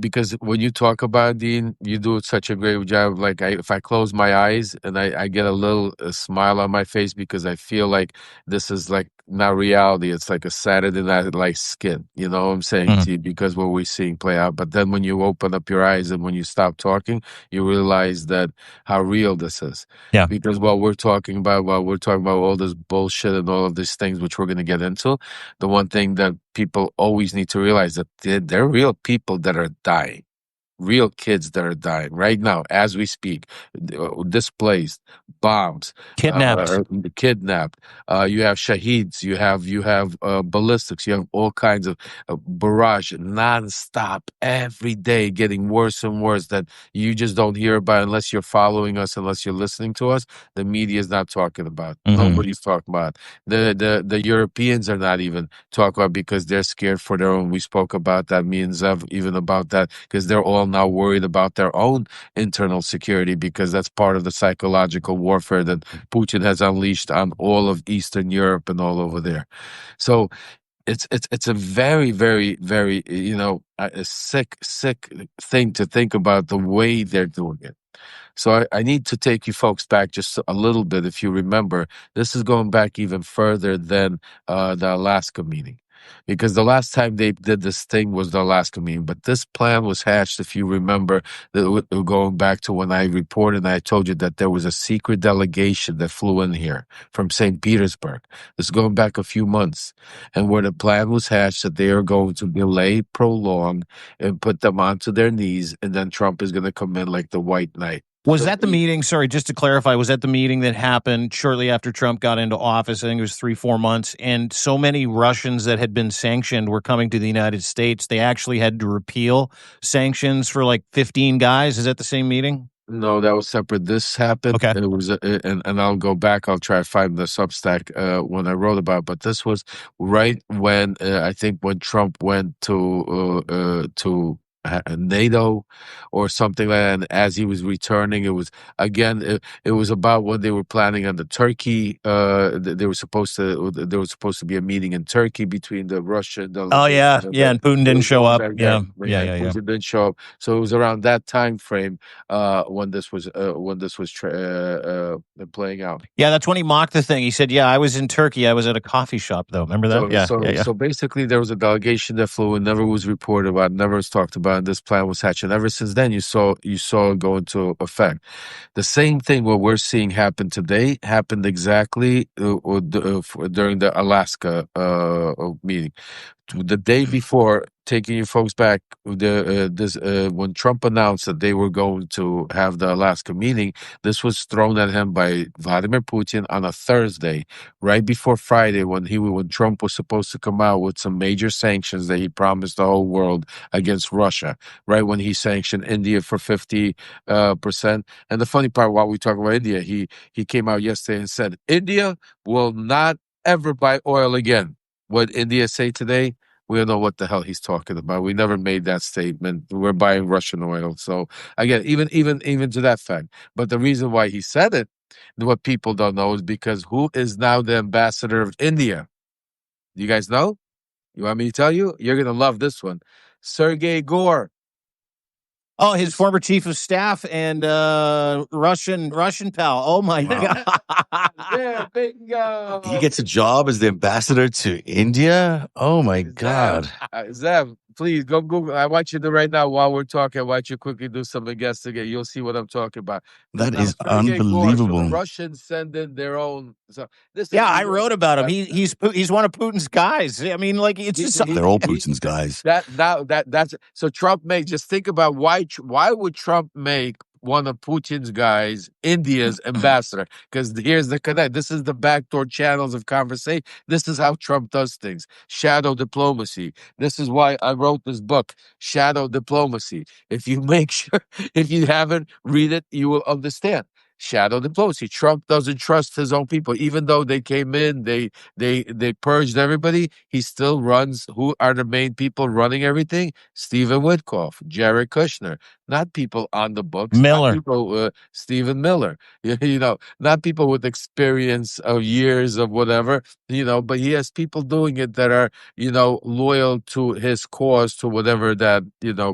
because when you talk about Dean, you do such a great job. Like if I close my eyes and I get a little smile on my face because I feel like this is like not reality. It's like a Saturday night like skin, you know what I'm saying to you, because what we're seeing play out. But then when you open up your eyes and when you stop talking, you realize that how real this is. Yeah. Because while we're talking about all this bullshit and all of these things, which we're going to get into, the one thing that people always need to realize that there are real people that are dying. Real kids that are dying right now as we speak, displaced, bombs, kidnapped. You have shaheeds, you have ballistics, you have all kinds of barrage nonstop every day, getting worse and worse, that you just don't hear about unless you're following us, unless you're listening to us. The media is not talking about. Nobody's talking about. The Europeans are not even talking about because they're scared for their own. We spoke about that, me and Zev, even about that, because they're all now worried about their own internal security, because that's part of the psychological warfare that Putin has unleashed on all of Eastern Europe and all over there. So it's a very, very, very, a sick thing to think about the way they're doing it. So I need to take you folks back just a little bit. If you remember, this is going back even further than the Alaska meeting. Because the last time they did this thing was the Alaska meeting. But this plan was hatched, if you remember, going back to when I reported and I told you that there was a secret delegation that flew in here from St. Petersburg. This is going back a few months. And where the plan was hatched that they are going to delay, prolong, and put them onto their knees. And then Trump is going to come in like the white knight. Was that the meeting? Sorry, just to clarify, was that the meeting that happened shortly after Trump got into office? I think it was 3-4 months. And so many Russians that had been sanctioned were coming to the United States. They actually had to repeal sanctions for like 15 guys. Is that the same meeting? No, that was separate. This happened. Okay. It was, and I'll go back. I'll try to find the Substack when I wrote about it. But this was right when I think when Trump went to NATO or something like that. And as he was returning, it was again. It was about when they were planning on the Turkey. There was supposed to be a meeting in Turkey between the Russian. And Putin didn't show up. Putin didn't show up. So it was around that time frame when this was playing out. Yeah, that's when he mocked the thing. He said, "Yeah, I was in Turkey. I was at a coffee shop, though. Remember that?" So basically, there was a delegation that flew and never was reported about, never was talked about. And this plan was hatched, and ever since then, you saw it go into effect. The same thing what we're seeing happen today happened exactly during the Alaska meeting. The day before, taking you folks back, when Trump announced that they were going to have the Alaska meeting, this was thrown at him by Vladimir Putin on a Thursday, right before Friday, when Trump was supposed to come out with some major sanctions that he promised the whole world against Russia, right when he sanctioned India for 50%. And the funny part, while we talk about India, he came out yesterday and said, India will not ever buy oil again. What India say today, we don't know what the hell he's talking about. We never made that statement. We're buying Russian oil. So again, even to that fact. But the reason why he said it, what people don't know, is because who is now the ambassador of India? You guys know? You want me to tell you? You're gonna love this one. Sergei Gore. Oh, his former chief of staff and Russian pal. Oh my God! Yeah, bingo. He gets a job as the ambassador to India. Oh my God! Zev, please go Google. I want you to right now while we're talking. I want you to quickly do some investigation. You'll see what I'm talking about. That Now, is Sergei Gorsh, the unbelievable. Russians send in their own. So this Yeah, is I wrote about him. He's one of Putin's guys. I mean, like it's just They're all Putin's guys. that's so Trump may just think about why would Trump make one of Putin's guys India's ambassador? Because here's the connect. This is the backdoor channels of conversation. This is how Trump does things. Shadow diplomacy. This is why I wrote this book, Shadow Diplomacy. If you make sure, if you haven't read it, you will understand. Shadow diplomacy. Trump doesn't trust his own people, even though they came in, they purged everybody. He still runs. Who are the main people running everything? Stephen Witkoff, Jared Kushner, not people on the books. Miller. Not people, Stephen Miller. You know, not people with experience of years of whatever. You know, but he has people doing it that are loyal to his cause, to whatever that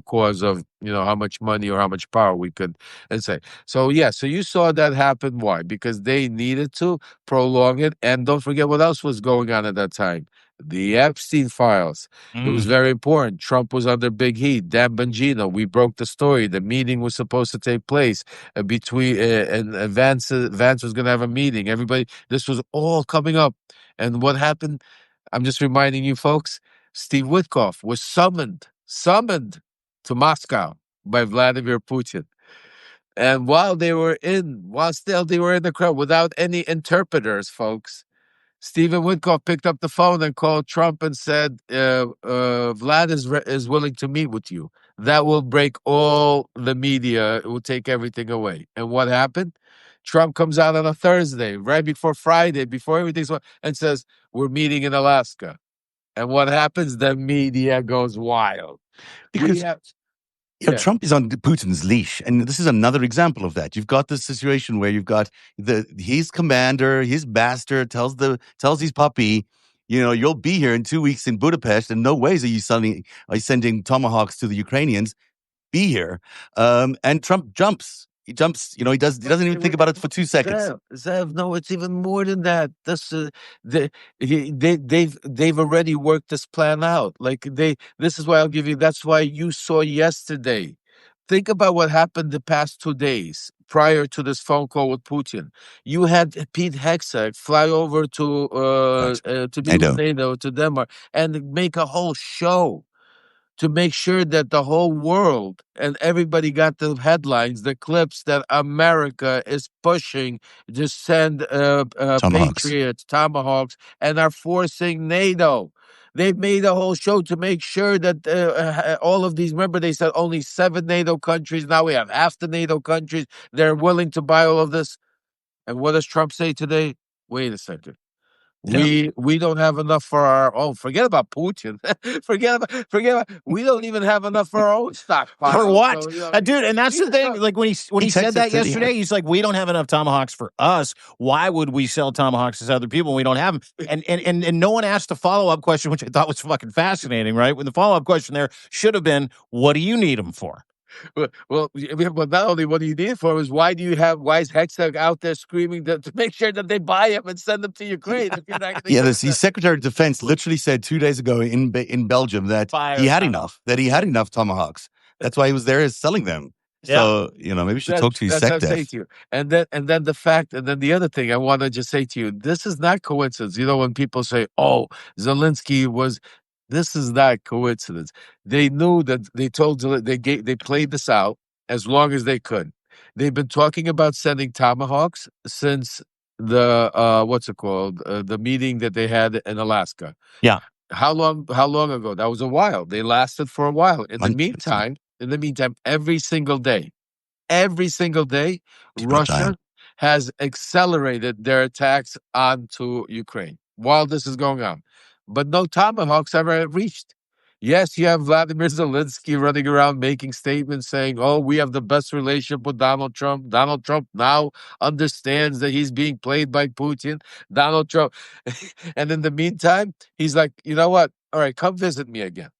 cause of how much money or how much power we could say. So yeah, so you saw that happen. Why? Because they needed to prolong it. And don't forget what else was going on at that time. The Epstein files. It was very important. Trump was under big heat. Dan Bongino, we broke the story. The meeting was supposed to take place between, and Vance was going to have a meeting. Everybody, this was all coming up. And what happened? I'm just reminding you folks, Steve Witkoff was summoned to Moscow by Vladimir Putin. And while they were in the crowd without any interpreters, folks, Stephen Witkoff picked up the phone and called Trump and said, Vlad is willing to meet with you. That will break all the media. It will take everything away. And what happened? Trump comes out on a Thursday, right before Friday, before everything's and says, we're meeting in Alaska. And what happens? The media goes wild. Because Trump is on Putin's leash, and this is another example of that. You've got this situation where you've got his commander, his bastard tells his puppy, you'll be here in 2 weeks in Budapest, and no ways are you sending tomahawks to the Ukrainians. Be here, and Trump jumps. He jumps. He doesn't even think about it for 2 seconds. Zev, no, it's even more than that. They've already worked this plan out. This is why I'll give you. That's why you saw yesterday. Think about what happened the past 2 days prior to this phone call with Putin. You had Pete Hegseth fly over to be with NATO, to Denmark, and make a whole show to make sure that the whole world and everybody got the headlines, the clips that America is pushing to send Patriots, Tomahawks, and are forcing NATO. They've made a whole show to make sure that all of these, remember they said only 7 NATO countries, now we have half the NATO countries, they're willing to buy all of this. And what does Trump say today? Wait a second. We don't have enough for our forget about Putin. forget about we don't even have enough for our own stockpile. For what? So, dude, and that's the thing. Like when he said that yesterday, he's like, we don't have enough tomahawks for us. Why would we sell tomahawks to other people when we don't have them? And no one asked the follow-up question, which I thought was fucking fascinating, right? When the follow-up question there should have been, what do you need them for? Well, not only what do you need for is why is Hegseth out there screaming to make sure that they buy him and send them to Ukraine? If you're not the Secretary of Defense literally said 2 days ago in Belgium that he had enough tomahawks. That's why he was there selling them. So maybe we should talk to his SecDef. And then the other thing I want to just say to you, this is not coincidence. When people say, "Oh, Zelensky was." This is not coincidence. They knew that they played this out as long as they could. They've been talking about sending tomahawks since the the meeting that they had in Alaska. Yeah. How long ago? That was a while. They lasted for a while. In the meantime, every single day, Russia has accelerated their attacks onto Ukraine while this is going on. But no tomahawks ever reached. Yes, you have Vladimir Zelensky running around making statements saying, "Oh, we have the best relationship with Donald Trump. Donald Trump now understands that he's being played by Putin." Donald Trump. And in the meantime, he's like, you know what? All right, come visit me again.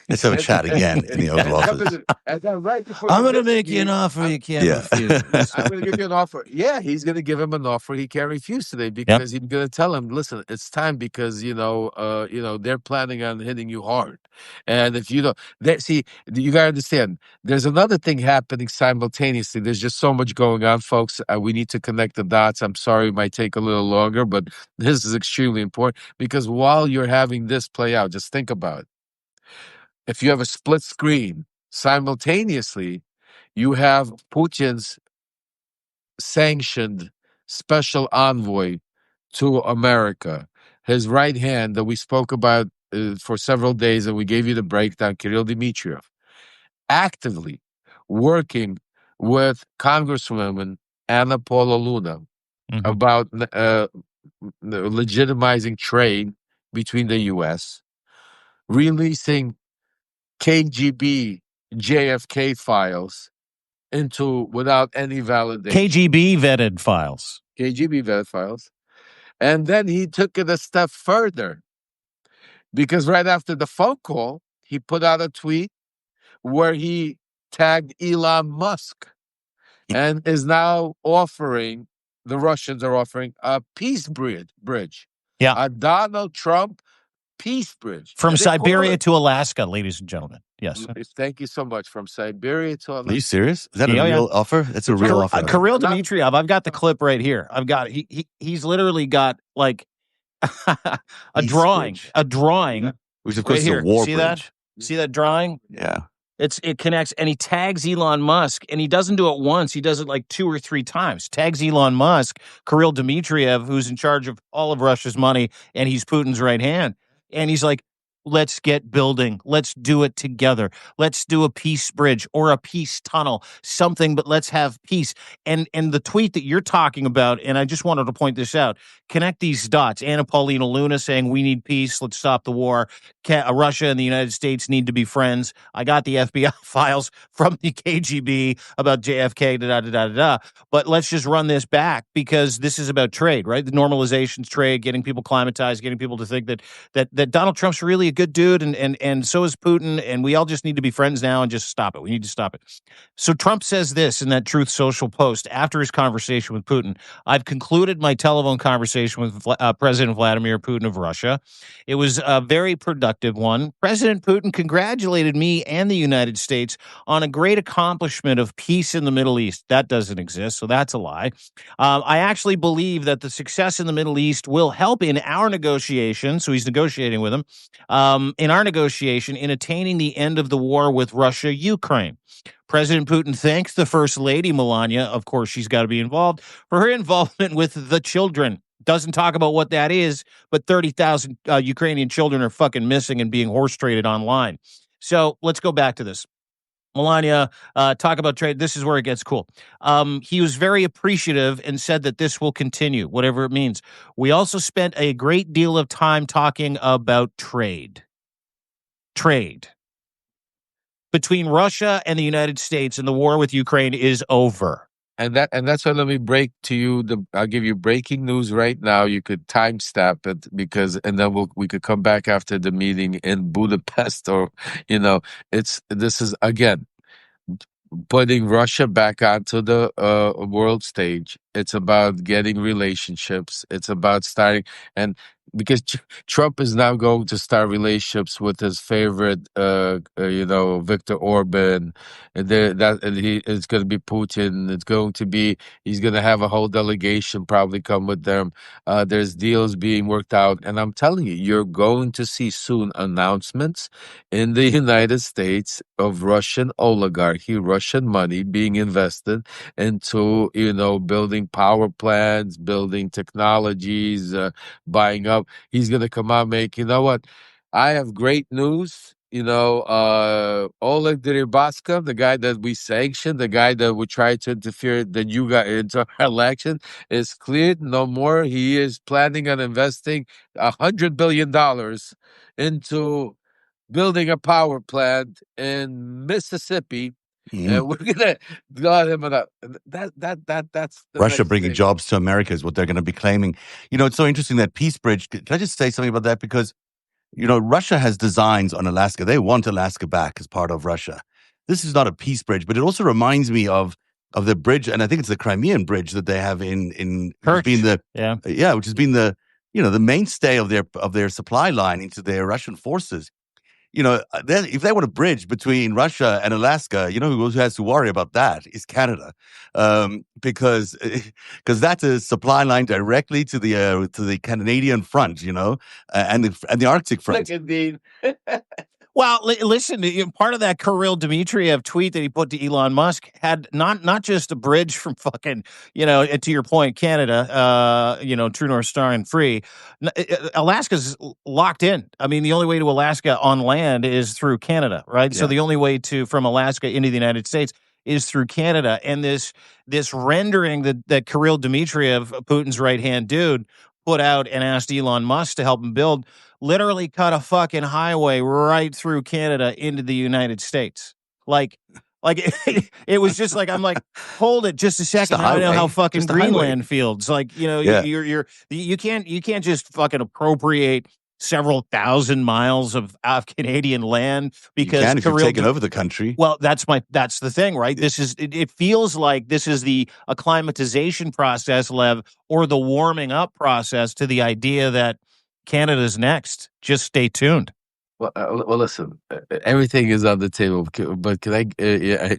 Let's have a chat again in the Oval Office. And then right before I'm the going to make you meeting, an offer you can't Yeah. refuse. I'm going to give you an offer. Yeah, he's going to give him an offer he can't refuse today because he's going to tell him, listen, it's time because they're planning on hitting you hard, and if you don't, see, you got to understand. There's another thing happening simultaneously. There's just so much going on, folks. We need to connect the dots. I'm sorry, it might take a little longer, but this is extremely important because while you're having this play out, just think about it. If you have a split screen simultaneously, you have Putin's sanctioned special envoy to America, his right hand that we spoke about for several days, and we gave you the breakdown, Kirill Dmitriev, actively working with Congresswoman Anna Paula Luna about legitimizing trade between the U.S., releasing KGB JFK files without any validation. KGB vetted files. KGB vetted files. And then he took it a step further because right after the phone call, he put out a tweet where he tagged Elon Musk and is now the Russians are offering a peace bridge. Yeah. A Donald Trump peace bridge. From Siberia to Alaska, ladies and gentlemen. Yes. Thank you so much. From Siberia to Alaska. Are you serious? Is that a real offer? That's a real offer. Kirill Dmitriev, I've got the clip right here. I've got it. He's literally got like a drawing. Which of course is a war bridge. See that drawing? Yeah. It connects, and he tags Elon Musk, and he doesn't do it once. He does it like 2 or 3 times. Tags Elon Musk, Kirill Dmitriev, who's in charge of all of Russia's money, and he's Putin's right hand. And he's like, let's get building. Let's do it together. Let's do a peace bridge or a peace tunnel, something, but let's have peace. And the tweet that you're talking about, and I just wanted to point this out, connect these dots. Anna Paulina Luna saying, we need peace. Let's stop the war. Russia and the United States need to be friends. I got the FBI files from the KGB about JFK, But let's just run this back because this is about trade, right? The normalization's trade, getting people climatized, getting people to think that Donald Trump's really a good dude and so is Putin, and we all just need to be friends now and just stop it. We need to stop it. So Trump says this in that Truth Social post after his conversation with Putin. I've concluded my telephone conversation with President Vladimir Putin of Russia. It was a very productive one. President Putin congratulated me and the United States on a great accomplishment of peace in the Middle East. That doesn't exist, so that's a lie. I actually believe that the success in the Middle East will help in our negotiation, so he's negotiating with him, in our negotiation in attaining the end of the war with Russia, Ukraine. President Putin thanked the First Lady, Melania, of course she's got to be involved, for her involvement with the children. Doesn't talk about what that is, but 30,000 Ukrainian children are fucking missing and being horse traded online. So let's go back to this. Melania, talk about trade. This is where it gets cool. He was very appreciative and said that this will continue, whatever it means. We also spent a great deal of time talking about trade. Trade. Between Russia and the United States, and the war with Ukraine is over. And that's why let me break to you. I'll give you breaking news right now. You could timestamp it and then we could come back after the meeting in Budapest, or this is again putting Russia back onto the world stage. It's about getting relationships. It's about starting, and because Trump is now going to start relationships with his favorite, Viktor Orban, and it's going to be Putin. He's going to have a whole delegation probably come with them. There's deals being worked out, and I'm telling you, you're going to see soon announcements in the United States of Russian oligarchy, Russian money being invested into, building power plants, building technologies, buying up. He's going to come out and make, I have great news. Oleg Deripaska, the guy that we sanctioned, the guy that would try to interfere into our election, is cleared. No more. He is planning on investing $100 billion into building a power plant in Mississippi. And we're gonna got him on that's Russia bringing jobs to America is what they're going to be claiming. It's so interesting that peace bridge. Can I just say something about that? Because Russia has designs on Alaska. They want Alaska back as part of Russia. This is not a peace bridge, but it also reminds me of the bridge, and I think it's the Crimean bridge that they have in which has been which has been the the mainstay of their supply line into their Russian forces. If they want a bridge between Russia and Alaska, who has to worry about that is Canada, because that's a supply line directly to the Canadian front, and the Arctic front. Look at Dean. Well, listen, part of that Kirill Dmitriev tweet that he put to Elon Musk had not just a bridge from fucking, to your point, Canada, True North Star and free. Alaska's locked in. I mean, the only way to Alaska on land is through Canada, right? Yeah. So the only way from Alaska into the United States is through Canada. And this rendering that Kirill Dmitriev, Putin's right-hand dude, put out and asked Elon Musk to help him build, literally cut a fucking highway right through Canada into the United States. Like it was just like, I'm like, hold it just a second. I know how fucking Greenland feels. Like, you can't just fucking appropriate several thousand miles of Canadian land because if you've taken over the country. Well, that's the thing, right? It feels like this is the acclimatization process, Lev, or the warming up process to the idea that Canada's next. Just stay tuned. Well, listen. Everything is on the table, but can I?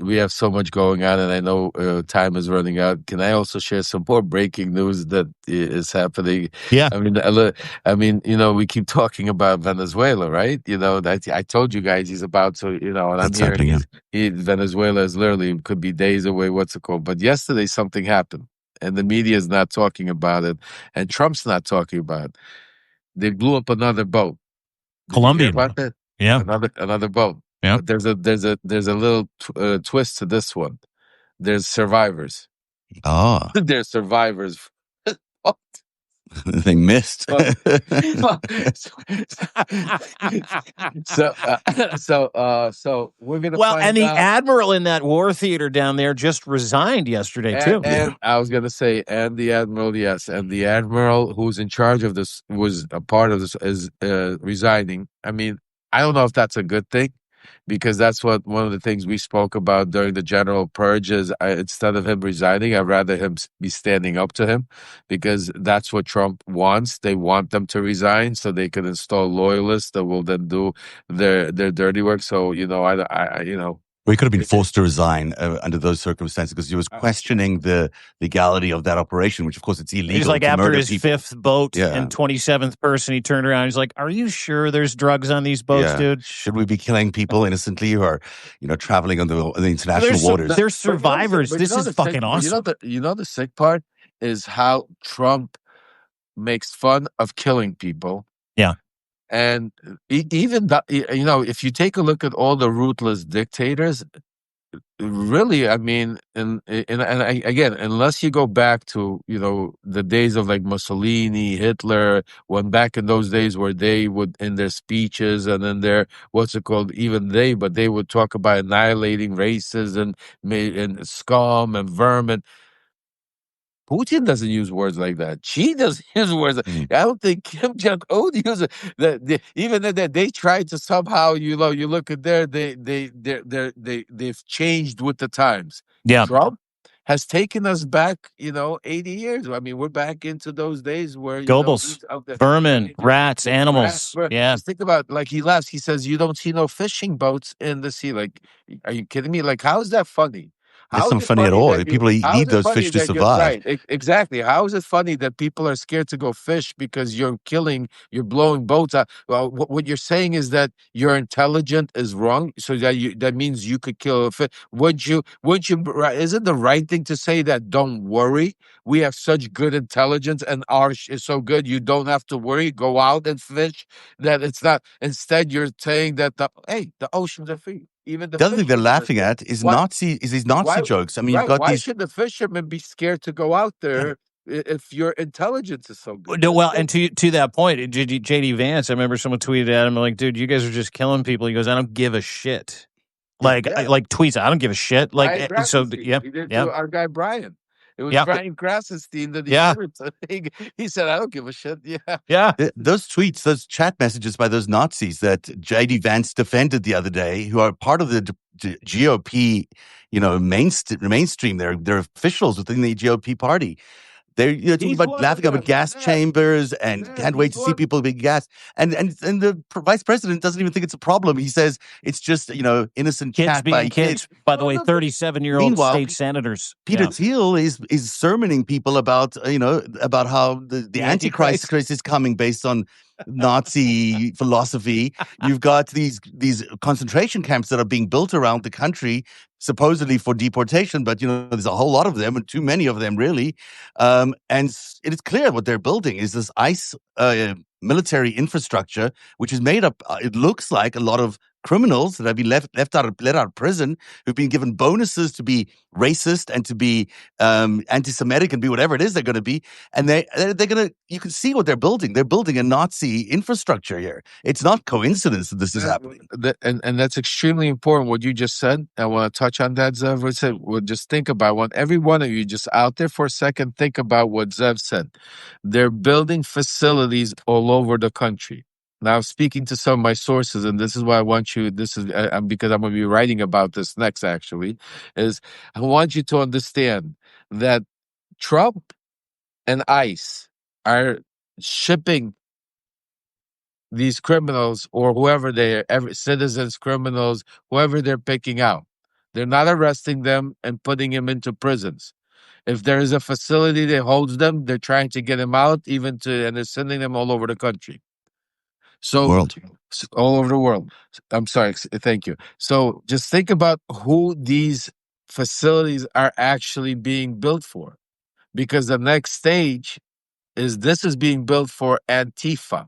We have so much going on, and I know time is running out. Can I also share some more breaking news that is happening? Yeah. I mean, we keep talking about Venezuela, right? I told you guys he's about to, and I'm hearing Venezuela is literally could be days away. What's it called? But yesterday something happened, and the media is not talking about it, and Trump's not talking about it. They blew up another boat. Colombian about that? Yeah, another boat. Yeah, but there's a little twist to this one. There's survivors. Oh, there's survivors. They missed. so we're gonna. Well, and the admiral in that war theater down there just resigned yesterday too. And I was gonna say, and the admiral, yes, and the admiral who's in charge of this was a part of this is resigning. I mean, I don't know if that's a good thing. Because that's one of the things we spoke about during the general purge is instead of him resigning, I'd rather him be standing up to him because that's what Trump wants. They want them to resign so they can install loyalists that will then do their dirty work. So, he could have been forced to resign under those circumstances because he was questioning the legality of that operation, which of course it's illegal. He's like after his people. fifth boat and 27th person, he turned around. He's like, "Are you sure there's drugs on these boats, dude? Should we be killing people innocently who are, traveling on the international waters?" They're survivors. This is fucking awesome. The sick part is how Trump makes fun of killing people. Yeah. And even if you take a look at all the ruthless dictators, really, I mean, and again, unless you go back to the days of like Mussolini, Hitler, when back in those days where they would in their speeches and in their but they would talk about annihilating races and scum and vermin. Putin doesn't use words like that. She doesn't use words. I don't think Kim Jong-un uses it. Even that they tried to somehow, you look at they've changed with the times. Yeah. Trump has taken us back, 80 years. I mean, we're back into those days where Goebbels, vermin, rats, animals. Yeah. Just think about he laughs. He says, "You don't see no fishing boats in the sea." Like, are you kidding me? Like, how is that funny? That's not funny at all. People need those fish to survive. Right, exactly. How is it funny that people are scared to go fish because you're blowing boats out? Well, what you're saying is that your intelligence is wrong, so that means you could kill a fish. Would you? Isn't the right thing to say that? Don't worry, we have such good intelligence, and ours is so good. You don't have to worry. Go out and fish. That it's not. Instead, you're saying that the oceans are free. Even the other thing they're laughing at is these Nazi jokes. I mean, you've got why should the fishermen be scared to go out there if your intelligence is so good? Well, and to that point, JD Vance, I remember someone tweeted at him like, "Dude, you guys are just killing people." He goes, "I don't give a shit." Like tweets, "I don't give a shit." Like so, to our guy Brian. It was Yeah. Brian Krassenstein that he Yeah. put it. He said, "I don't give a shit." Yeah. Yeah. Those tweets, those chat messages by those Nazis that J.D. Vance defended the other day, who are part of the GOP, mainstream. They're officials within the GOP party. They're talking He's about one laughing of about them. gas Yeah. chambers and Yeah, can't wait he's to see one. people being gassed. And the vice president doesn't even think it's a problem. He says it's just innocent Kids chat being by kids. By the way, 37-year-old Meanwhile, state senators. Peter Yeah. Thiel is sermoning people about about how the Antichrist is coming based on Nazi philosophy. You've got these concentration camps that are being built around the country, supposedly for deportation, but there's a whole lot of them and too many of them really. And it is clear what they're building is this ICE military infrastructure, which is made up. It looks like a lot of criminals that have been let out of prison, who've been given bonuses to be racist and to be anti-Semitic and be whatever it is they're going to be. And they're going to, you can see what they're building. They're building a Nazi infrastructure here. It's not coincidence that this is happening. And that's extremely important, what you just said. I want to touch on that, Zev. What said, well, just think about what every one of you just out there for a second, think about what Zev said. They're building facilities all over the country. Now, speaking to some of my sources, and this is why I want you, this is because I'm going to be writing about this next, actually, is I want you to understand that Trump and ICE are shipping these criminals or whoever they are, citizens, criminals, whoever they're picking out. They're not arresting them and putting them into prisons. If there is a facility that holds them, they're trying to get them out, and they're sending them all over the country. So World. all over the world. I'm sorry. Thank you. So just think about who these facilities are actually being built for, because the next stage is this is being built for Antifa.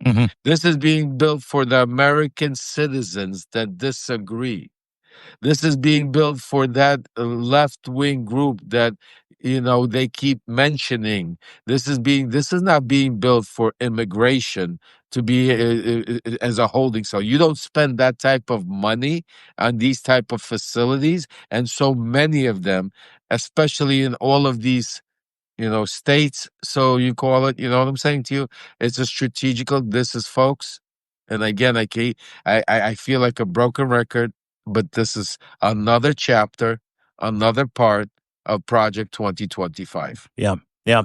Mm-hmm. This is being built for the American citizens that disagree. This is being built for that left-wing group that they keep mentioning. This is not being built for immigration to be as a holding cell. You don't spend that type of money on these type of facilities, and so many of them, especially in all of these states. So you call it, you know what I'm saying to you? It's a strategical. This is, folks. And again, I feel like a broken record, but this is another chapter, another part of Project 2025. Yeah. Yeah.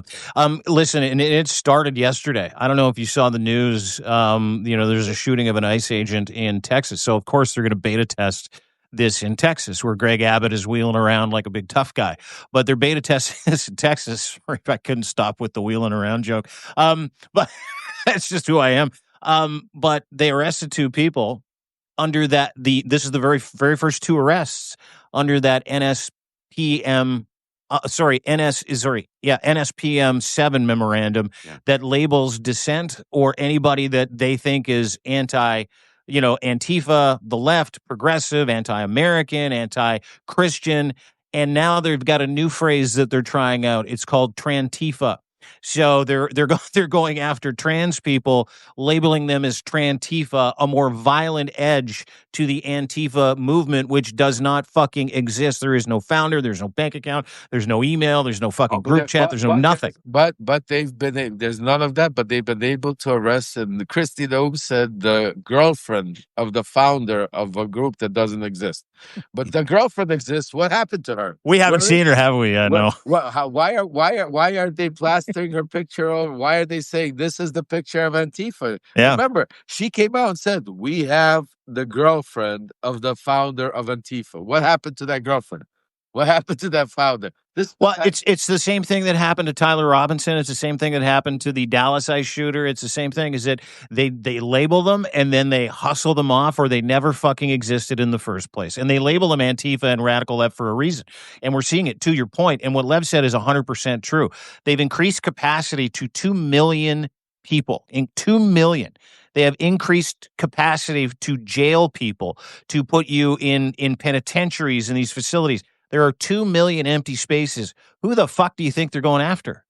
Listen, and it started yesterday. I don't know if you saw the news. There's a shooting of an ICE agent in Texas. So, of course, they're going to beta test this in Texas, where Greg Abbott is wheeling around like a big tough guy. But they're beta testing this in Texas. I couldn't stop with the wheeling around joke. But that's just who I am. But they arrested two people under that. This is the very, very first two arrests under that NSPM 7 memorandum that labels dissent or anybody that they think is Antifa, the left, progressive, anti-American, anti-Christian. And now they've got a new phrase that they're trying out. It's called Trantifa. So they're going after trans people, labeling them as Trantifa, a more violent edge to the Antifa movement, which does not fucking exist. There is no founder, there's no bank account, there's no email, there's no fucking group chat, there's no nothing. But there's none of that. But they've been able to arrest, and Christy Dome said, the girlfriend of the founder of a group that doesn't exist. But the girlfriend exists. What happened to her? We haven't seen her, have we? No. Why aren't they plastering her picture over? Why are they saying this is the picture of Antifa? Yeah. Remember, she came out and said, we have the girlfriend of the founder of Antifa. What happened to that girlfriend? What happened to that founder? It's the same thing that happened to Tyler Robinson. It's the same thing that happened to the Dallas ICE shooter. It's the same thing, is that they label them and then they hustle them off, or they never fucking existed in the first place. And they label them Antifa and radical left for a reason. And we're seeing it, to your point. And what Lev said is 100% true. They've increased capacity to 2 million people. In 2 million. They have increased capacity to jail people, to put you in penitentiaries in these facilities. There are 2 million empty spaces. Who the fuck do you think they're going after?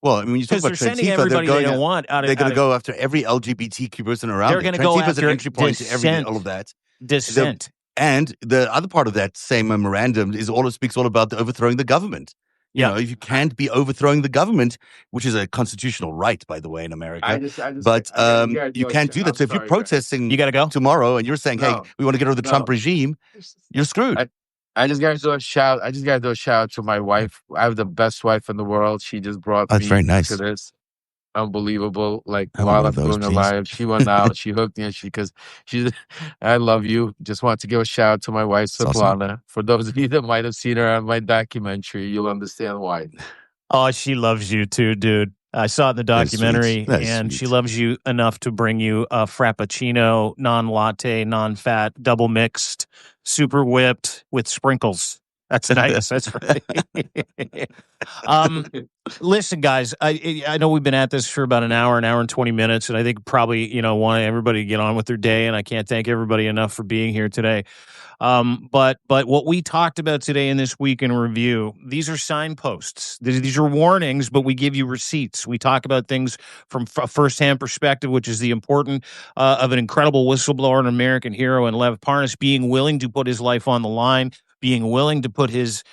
Well, I mean, when you talk about Trantifa, they're going to go after every LGBTQ person around. They're going to go after an entry point to everything, all of that. Dissent. And the other part of that same memorandum is speaks all about the overthrowing the government. You know, you can't be overthrowing the government, which is a constitutional right, by the way, in America. But you can't do that. So if you're protesting You got to go tomorrow and you're saying, hey, we want to get rid of the Trump regime, you're screwed. I just got to do a shout. I just got to do a shout out to my wife. I have the best wife in the world. She just brought That's me very nice. to this. Unbelievable. Like I want while one I'm of those, doing a please. live, she went out, she hooked me, and because she's, I love you. Just want to give a shout out to my wife, That's awesome. Svetlana. For those of you that might have seen her on my documentary, you'll understand why. Oh, she loves you too, dude. I saw it in the That's documentary, sweet. That's and she sweet. loves you enough to bring you a frappuccino, non-latte, non-fat, double mixed, super whipped with sprinkles. That's nice. That's right. Listen, guys, I know we've been at this for about an hour and 20 minutes, and I think probably want everybody to get on with their day, and I can't thank everybody enough for being here today. But what we talked about today in this week in review, these are signposts. These are warnings, but we give you receipts. We talk about things from a firsthand perspective, which is the important of an incredible whistleblower, an American hero, and Lev Parnas being willing to put his life on the line, being willing to put his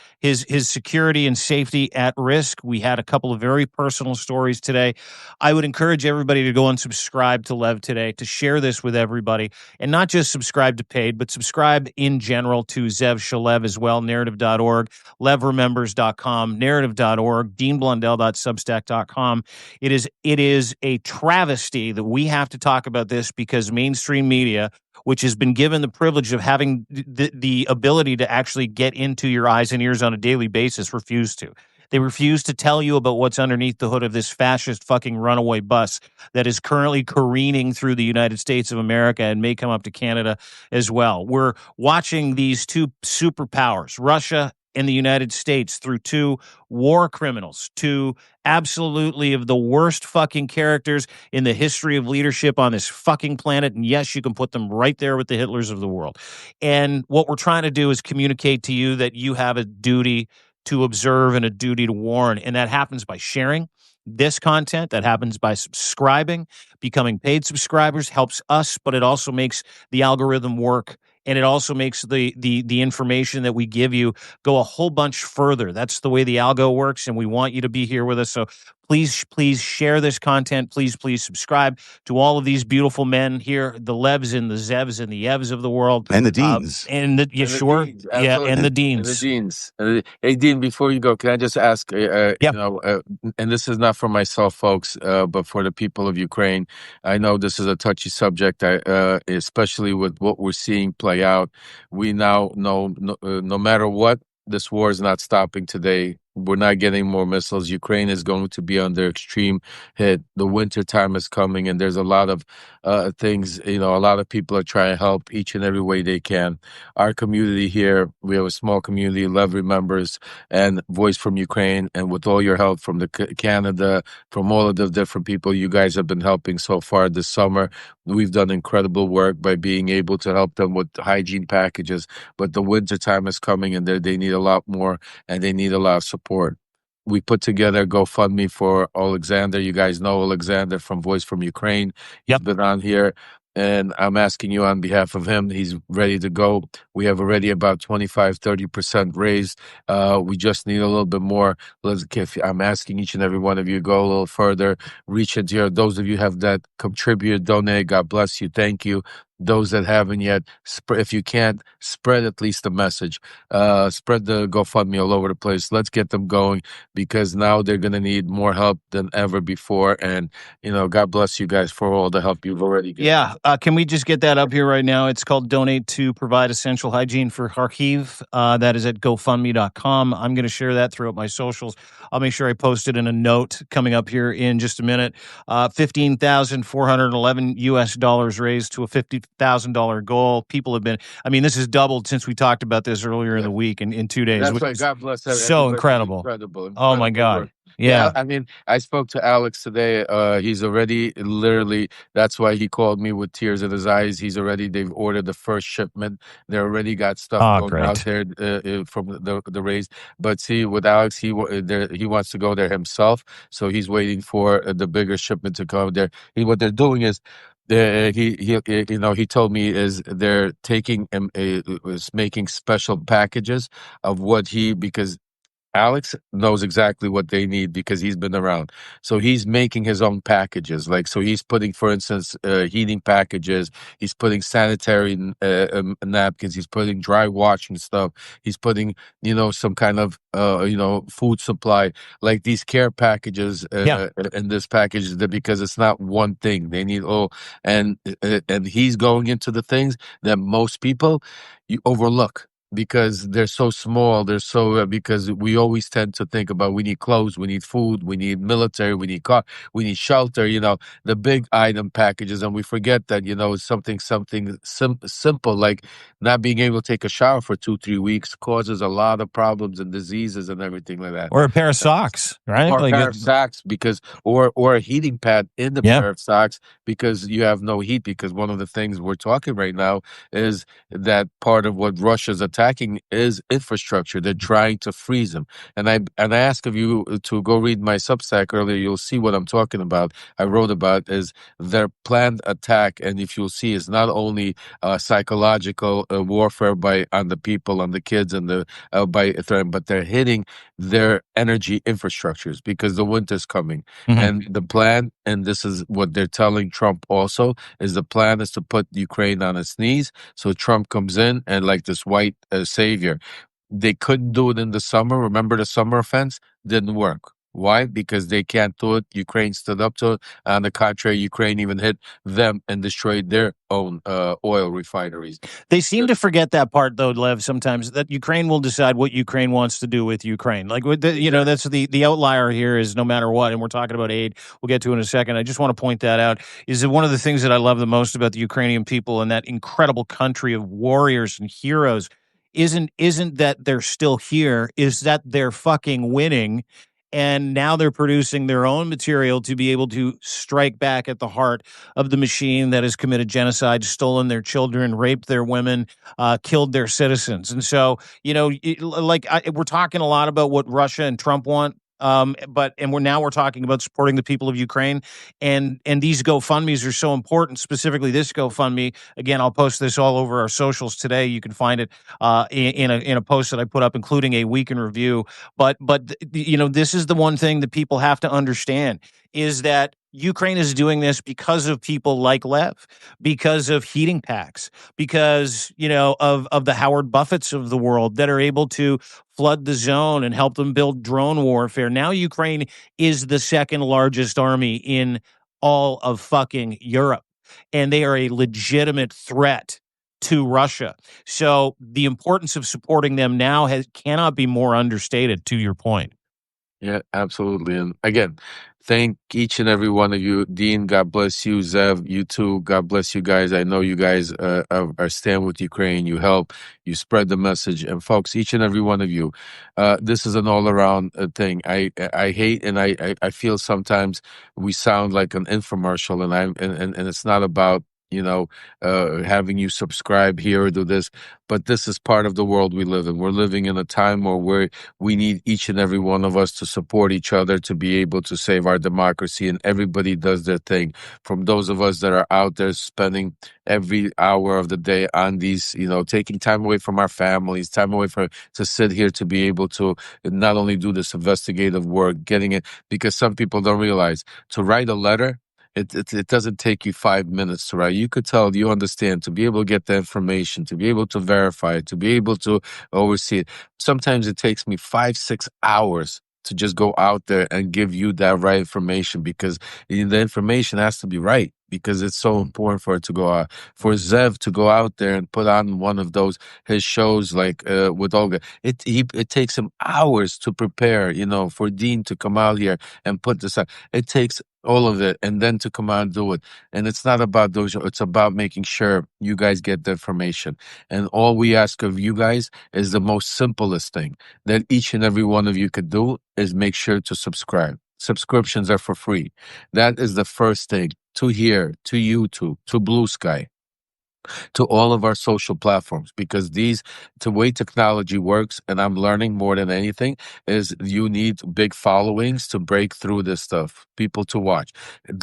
security and safety at risk. We had a couple of very personal stories today. I would encourage everybody to go and subscribe to Lev today, to share this with everybody, and not just subscribe to paid, but subscribe in general to Zev Shalev as well, narrative.org, levremembers.com, narrative.org, deanblundell.substack.com. It is a travesty that we have to talk about this because mainstream media, which has been given the privilege of having the ability to actually get into your eyes and ears on a daily basis, refuse to. They refuse to tell you about what's underneath the hood of this fascist fucking runaway bus that is currently careening through the United States of America and may come up to Canada as well. We're watching these two superpowers, Russia and the United States, through two war criminals, two absolutely of the worst fucking characters in the history of leadership on this fucking planet. And yes, you can put them right there with the Hitlers of the world. And what we're trying to do is communicate to you that you have a duty to observe and a duty to warn. And that happens by sharing this content. That happens by subscribing. Becoming paid subscribers helps us, but it also makes the algorithm work. And it also makes the information that we give you go a whole bunch further. That's the way the algo works, and we want you to be here with us. So please share this content. Please subscribe to all of these beautiful men here, the Levs and the Zevs and the Evs of the world. And the Deans. And the Deans, and the Deans. And the Deans. Hey, Dean, before you go, can I just ask, and this is not for myself, folks, but for the people of Ukraine. I know this is a touchy subject, especially with what we're seeing play out. We now know no matter what, this war is not stopping today. We're not getting more missiles. Ukraine is going to be under extreme hit. The winter time is coming, and there's a lot of things. A lot of people are trying to help each and every way they can. Our community here, we have a small community, Lev Remembers, and Voice from Ukraine, and with all your help from the Canada, from all of the different people you guys have been helping so far this summer, we've done incredible work by being able to help them with hygiene packages. But the winter time is coming, and they need a lot more, and they need a lot of support. We put together GoFundMe for Alexander. You guys know Alexander from Voice from Ukraine. He's been on here, and I'm asking you on behalf of him. He's ready to go. We have already about 25-30% raised. We just need a little bit more. I'm asking each and every one of you, go a little further, reach into here. Those of you have that contribute, donate, God bless you. Thank you. Those that haven't yet, if you can't, spread at least the message. Spread the GoFundMe all over the place. Let's get them going, because now they're going to need more help than ever before. And, God bless you guys for all the help you've already given. Yeah. Can we just get that up here right now? It's called Donate to Provide Essential Hygiene for Kharkiv. That is at GoFundMe.com. I'm going to share that throughout my socials. I'll make sure I post it in a note coming up here in just a minute. $15,411 raised to a $50,000 goal. People have been, this has doubled since we talked about this earlier in the week in 2 days. That's right. God bless everybody. So incredible. Oh my God. Work. Yeah. I spoke to Alex today. He's already literally, that's why he called me with tears in his eyes. They've ordered the first shipment. They already got stuff going out there from the raise. But see, with Alex, he wants to go there himself. So he's waiting for the bigger shipment to come there. What they're doing is, he told me is they're taking is making special packages of because Alex knows exactly what they need because he's been around. So he's making his own packages. Like, so he's putting, for instance, heating packages. He's putting sanitary napkins. He's putting dry washing stuff. He's putting, some kind of, food supply, like these care packages in this package, because it's not one thing. They need and he's going into the things that most people you overlook, because they're so small. They're so because we always tend to think about, we need clothes, we need food, we need military, we need car, we need shelter, the big item packages, and we forget that something simple, like not being able to take a shower for 2-3 weeks causes a lot of problems and diseases and everything like that. Or a pair of socks, right? Or a pair of socks, because or a heating pad in the pair of socks, because you have no heat. Because one of the things we're talking right now is that part of what Russia's attacking is infrastructure. They're trying to freeze them. And I ask of you to go read my Substack earlier. You'll see what I'm talking about. I wrote about is their planned attack, and if you'll see, it's not only psychological warfare on the people, on the kids, and but they're hitting their energy infrastructures, because the winter's coming. And the plan, and this is what they're telling Trump also, is the plan is to put Ukraine on its knees. So Trump comes in and like this white savior. They couldn't do it in the summer. Remember the summer offense? Didn't work. Why? Because they can't do it. Ukraine stood up to it. On the contrary, Ukraine even hit them and destroyed their own oil refineries. They seem to forget that part, though, Lev, sometimes, that Ukraine will decide what Ukraine wants to do with Ukraine. Like, that's the outlier here is no matter what, and we're talking about aid. We'll get to it in a second. I just want to point that out, is that one of the things that I love the most about the Ukrainian people and that incredible country of warriors and heroes isn't that they're still here, is that they're fucking winning. And now they're producing their own material to be able to strike back at the heart of the machine that has committed genocide, stolen their children, raped their women, killed their citizens. And so, we're talking a lot about what Russia and Trump want. We're talking about supporting the people of Ukraine, and these GoFundMes are so important. Specifically, this GoFundMe. Again, I'll post this all over our socials today. You can find it in a post that I put up, including a week in review. But this is the one thing that people have to understand, is that Ukraine is doing this because of people like Lev, because of heating packs, because, of the Howard Buffetts of the world that are able to flood the zone and help them build drone warfare. Now Ukraine is the second largest army in all of fucking Europe, and they are a legitimate threat to Russia. So the importance of supporting them now cannot be more understated, to your point. Yeah, absolutely. And again, thank each and every one of you. Dean, God bless you. Zev, you too. God bless you guys. I know you guys are stand with Ukraine. You help, you spread the message. And folks, each and every one of you, this is an all around thing. I hate, and I feel sometimes we sound like an infomercial, and it's not about having you subscribe here or do this, but this is part of the world we live in. We're living in a time where we need each and every one of us to support each other to be able to save our democracy, and everybody does their thing. From those of us that are out there spending every hour of the day on these, taking time away from our families, time away to sit here to be able to not only do this investigative work, getting it, because some people don't realize to write a letter. It doesn't take you 5 minutes to write. You could tell you understand, to be able to get the information, to be able to verify it, to be able to oversee it. Sometimes it takes me 5-6 hours to just go out there and give you that right information, because the information has to be right, because it's so important for it to go out. For Zev to go out there and put on one of his shows like with Olga, it takes him hours to prepare, for Dean to come out here and put this out. It takes all of it, and then to come out and do it. And it's not about those, it's about making sure you guys get the information. And all we ask of you guys is the most simplest thing that each and every one of you could do, is make sure to subscribe. Subscriptions are for free. That is the first thing, to here, to YouTube, to Blue Sky. to all of our social platforms, because the way technology works, and I'm learning more than anything, is you need big followings to break through this stuff, people to watch.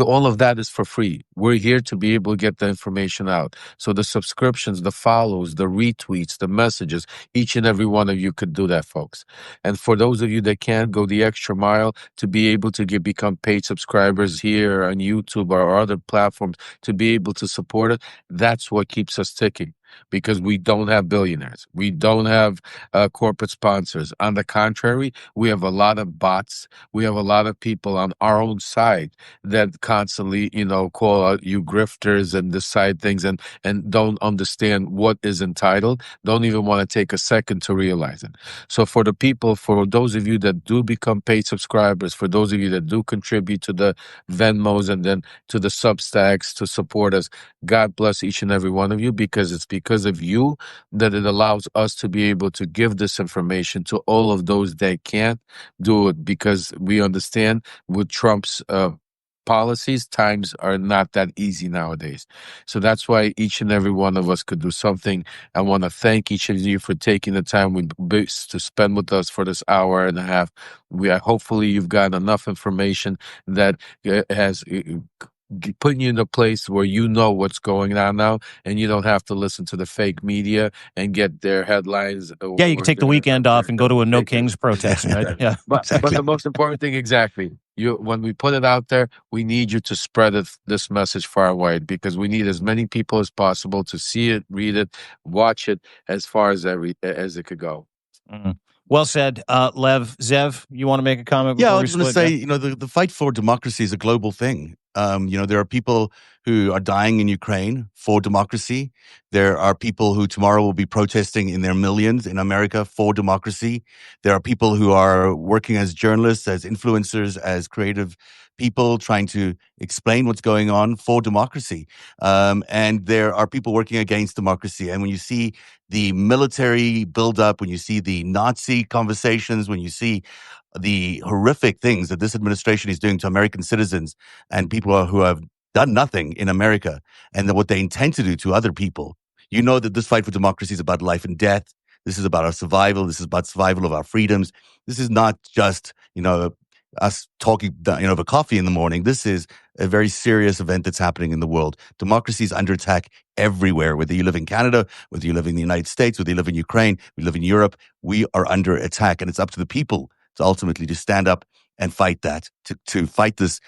All of that is for free. We're here to be able to get the information out. So the subscriptions, the follows, the retweets, the messages, each and every one of you could do that, folks. And for those of you that can't go the extra mile to be able to become paid subscribers here on YouTube or other platforms to be able to support it, that's what keeps us ticking, because we don't have billionaires. We don't have corporate sponsors. On the contrary, we have a lot of bots. We have a lot of people on our own side that constantly, call out you grifters and decide things and don't understand what is entitled, don't even want to take a second to realize it. So for those of you that do become paid subscribers, for those of you that do contribute to the Venmos and then to the Substacks to support us, God bless each and every one of you, because it's because of you that it allows us to be able to give this information to all of those that can't do it, because we understand with Trump's policies, times are not that easy nowadays. So that's why each and every one of us could do something. I want to thank each of you for taking the time to spend with us for this hour and a half. Hopefully you've got enough information that has putting you in a place where you know what's going on now, and you don't have to listen to the fake media and get their headlines. Yeah, you can take the weekend off and go to a No Kings protest, right? Yeah, but the most important thing, exactly. When we put it out there, we need you to spread this message far and wide, because we need as many people as possible to see it, read it, watch it, as far as it could go. Mm-hmm. Well said, Lev. Zev, you want to make a comment? Yeah, I was going to say, the fight for democracy is a global thing. There are people who are dying in Ukraine for democracy. There are people who tomorrow will be protesting in their millions in America for democracy. There are people who are working as journalists, as influencers, as creative people trying to explain what's going on for democracy. And there are people working against democracy. And when you see the military buildup, when you see the Nazi conversations, when you see the horrific things that this administration is doing to American citizens and people who have done nothing in America, and what they intend to do to other people, you know that this fight for democracy is about life and death. This is about our survival. This is about survival of our freedoms. This is not just, us talking, over coffee in the morning. This is a very serious event that's happening in the world. Democracy is under attack everywhere, whether you live in Canada, whether you live in the United States, whether you live in Ukraine, we live in Europe. We are under attack, and it's up to the people to ultimately to stand up and fight that, to fight this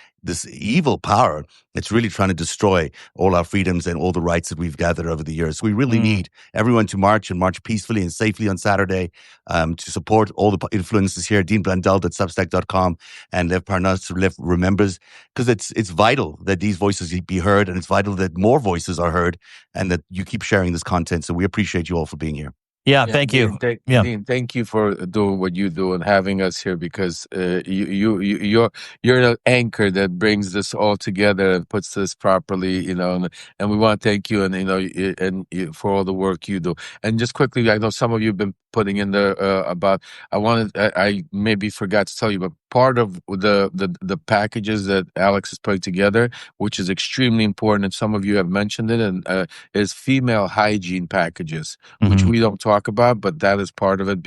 evil power that's really trying to destroy all our freedoms and all the rights that we've gathered over the years. So we really need everyone to march peacefully and safely on Saturday, to support all the influencers here, deanblundell.substack.com, and Lev Parnas, Lev Remembers, because it's vital that these voices be heard, and it's vital that more voices are heard, and that you keep sharing this content. So we appreciate you all for being here. Yeah, thank you. Dean, thank you for doing what you do and having us here, because you're an anchor that brings this all together and puts this properly, and we want to thank you and for all the work you do. And just quickly, I know some of you have been putting in there about. I maybe forgot to tell you, but part of the packages that Alex is putting together, which is extremely important, and some of you have mentioned it, and is female hygiene packages, which we don't talk about, but that is part of it,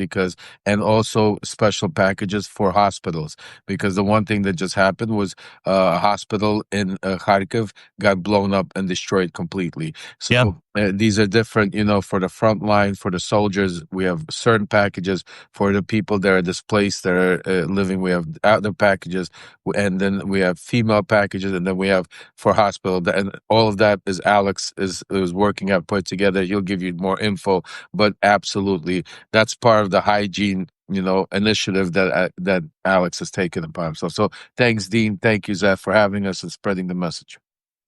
and also special packages for hospitals, because the one thing that just happened was a hospital in Kharkiv got blown up and destroyed completely. So these are different, for the front line, for the soldiers. We have certain packages for the people that are displaced, that are living. We have other packages, and then we have female packages, and then we have for hospital. And all of that is Alex is working out, put together. He'll give you more info, but absolutely, that's part of the hygiene, initiative that Alex has taken upon himself. So thanks, Dean. Thank you, Zev, for having us and spreading the message.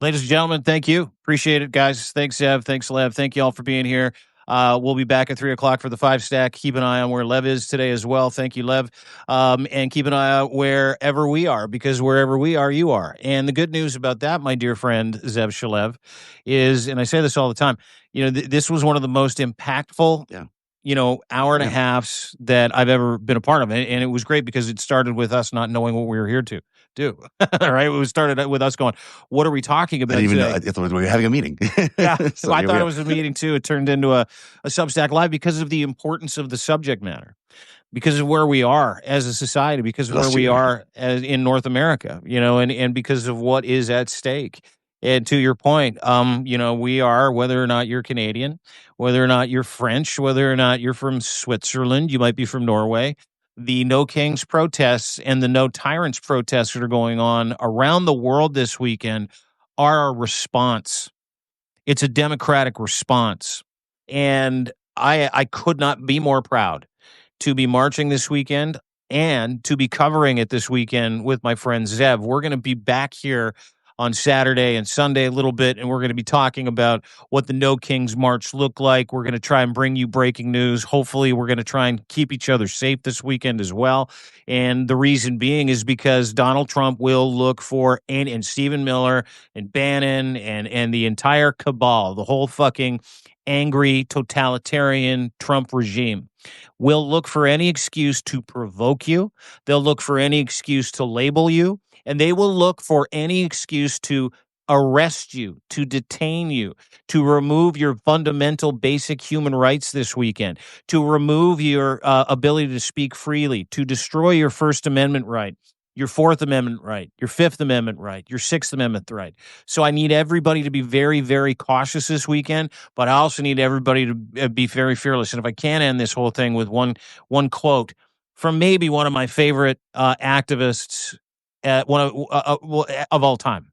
Ladies and gentlemen, thank you. Appreciate it, guys. Thanks, Zev. Thanks, Lev. Thank you all for being here. We'll be back at 3:00 for the 5 stack. Keep an eye on where Lev is today as well. Thank you, Lev. And keep an eye out wherever we are, because wherever we are, you are. And the good news about that, my dear friend, Zev Shalev, is, and I say this all the time, this was one of the most impactful hour and a halves that I've ever been a part of. And it was great because it started with us not knowing what we were here to. do. All right. We started with us going, what are we talking I about didn't even know. today? I thought we were having a meeting. Yeah. So I here thought we it are. was a meeting too. It turned into a Substack Live because of the importance of the subject matter, because of where we are as a society, because of where Lost we you. are in North America, and because of what is at stake. And to your point, we are, whether or not you're Canadian, whether or not you're French, whether or not you're from Switzerland, you might be from Norway, the No Kings protests and the No Tyrants protests that are going on around the world this weekend are a response. It's a democratic response. And I could not be more proud to be marching this weekend and to be covering it this weekend with my friend Zev. We're going to be back here on Saturday and Sunday a little bit, and we're going to be talking about what the No Kings March looked like. We're going to try and bring you breaking news. Hopefully, we're going to try and keep each other safe this weekend as well. And the reason being is because Donald Trump will look for, and Stephen Miller and Bannon and the entire cabal, the whole fucking angry totalitarian Trump regime, will look for any excuse to provoke you. They'll look for any excuse to label you, and they will look for any excuse to arrest you, to detain you, to remove your fundamental basic human rights this weekend, to remove your ability to speak freely, to destroy your First Amendment right, your Fourth Amendment right, your Fifth Amendment right, your Sixth Amendment right. So I need everybody to be very, very cautious this weekend, but I also need everybody to be very fearless. And if I can end this whole thing with one quote from maybe one of my favorite activists, of all time,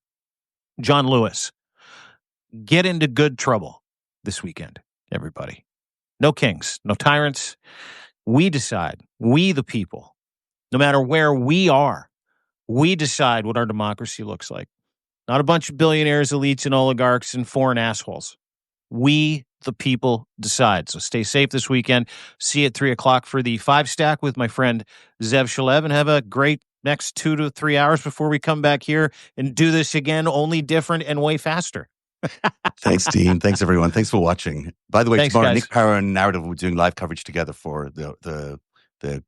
John Lewis: get into good trouble this weekend, everybody. No kings, no tyrants. We decide, we the people, no matter where we are, we decide what our democracy looks like. Not a bunch of billionaires, elites, and oligarchs and foreign assholes. We, the people, decide. So stay safe this weekend. See you at 3 o'clock for the 5 stack with my friend Zev Shalev, and have a great next 2 to 3 hours before we come back here and do this again, only different and way faster. Thanks, Dean. Thanks, everyone. Thanks for watching. By the way, Thanks, tomorrow, guys. Nick Parra and Narativ will be doing live coverage together for the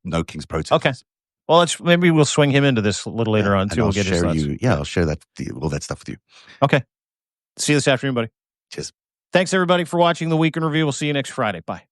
No Kings protest. Okay. Well, maybe we'll swing him into this a little later on, and too. I'll We'll get his share thoughts. I'll share all that stuff with you. Okay. See you this afternoon, buddy. Cheers. Thanks, everybody, for watching the Week in Review. We'll see you next Friday. Bye.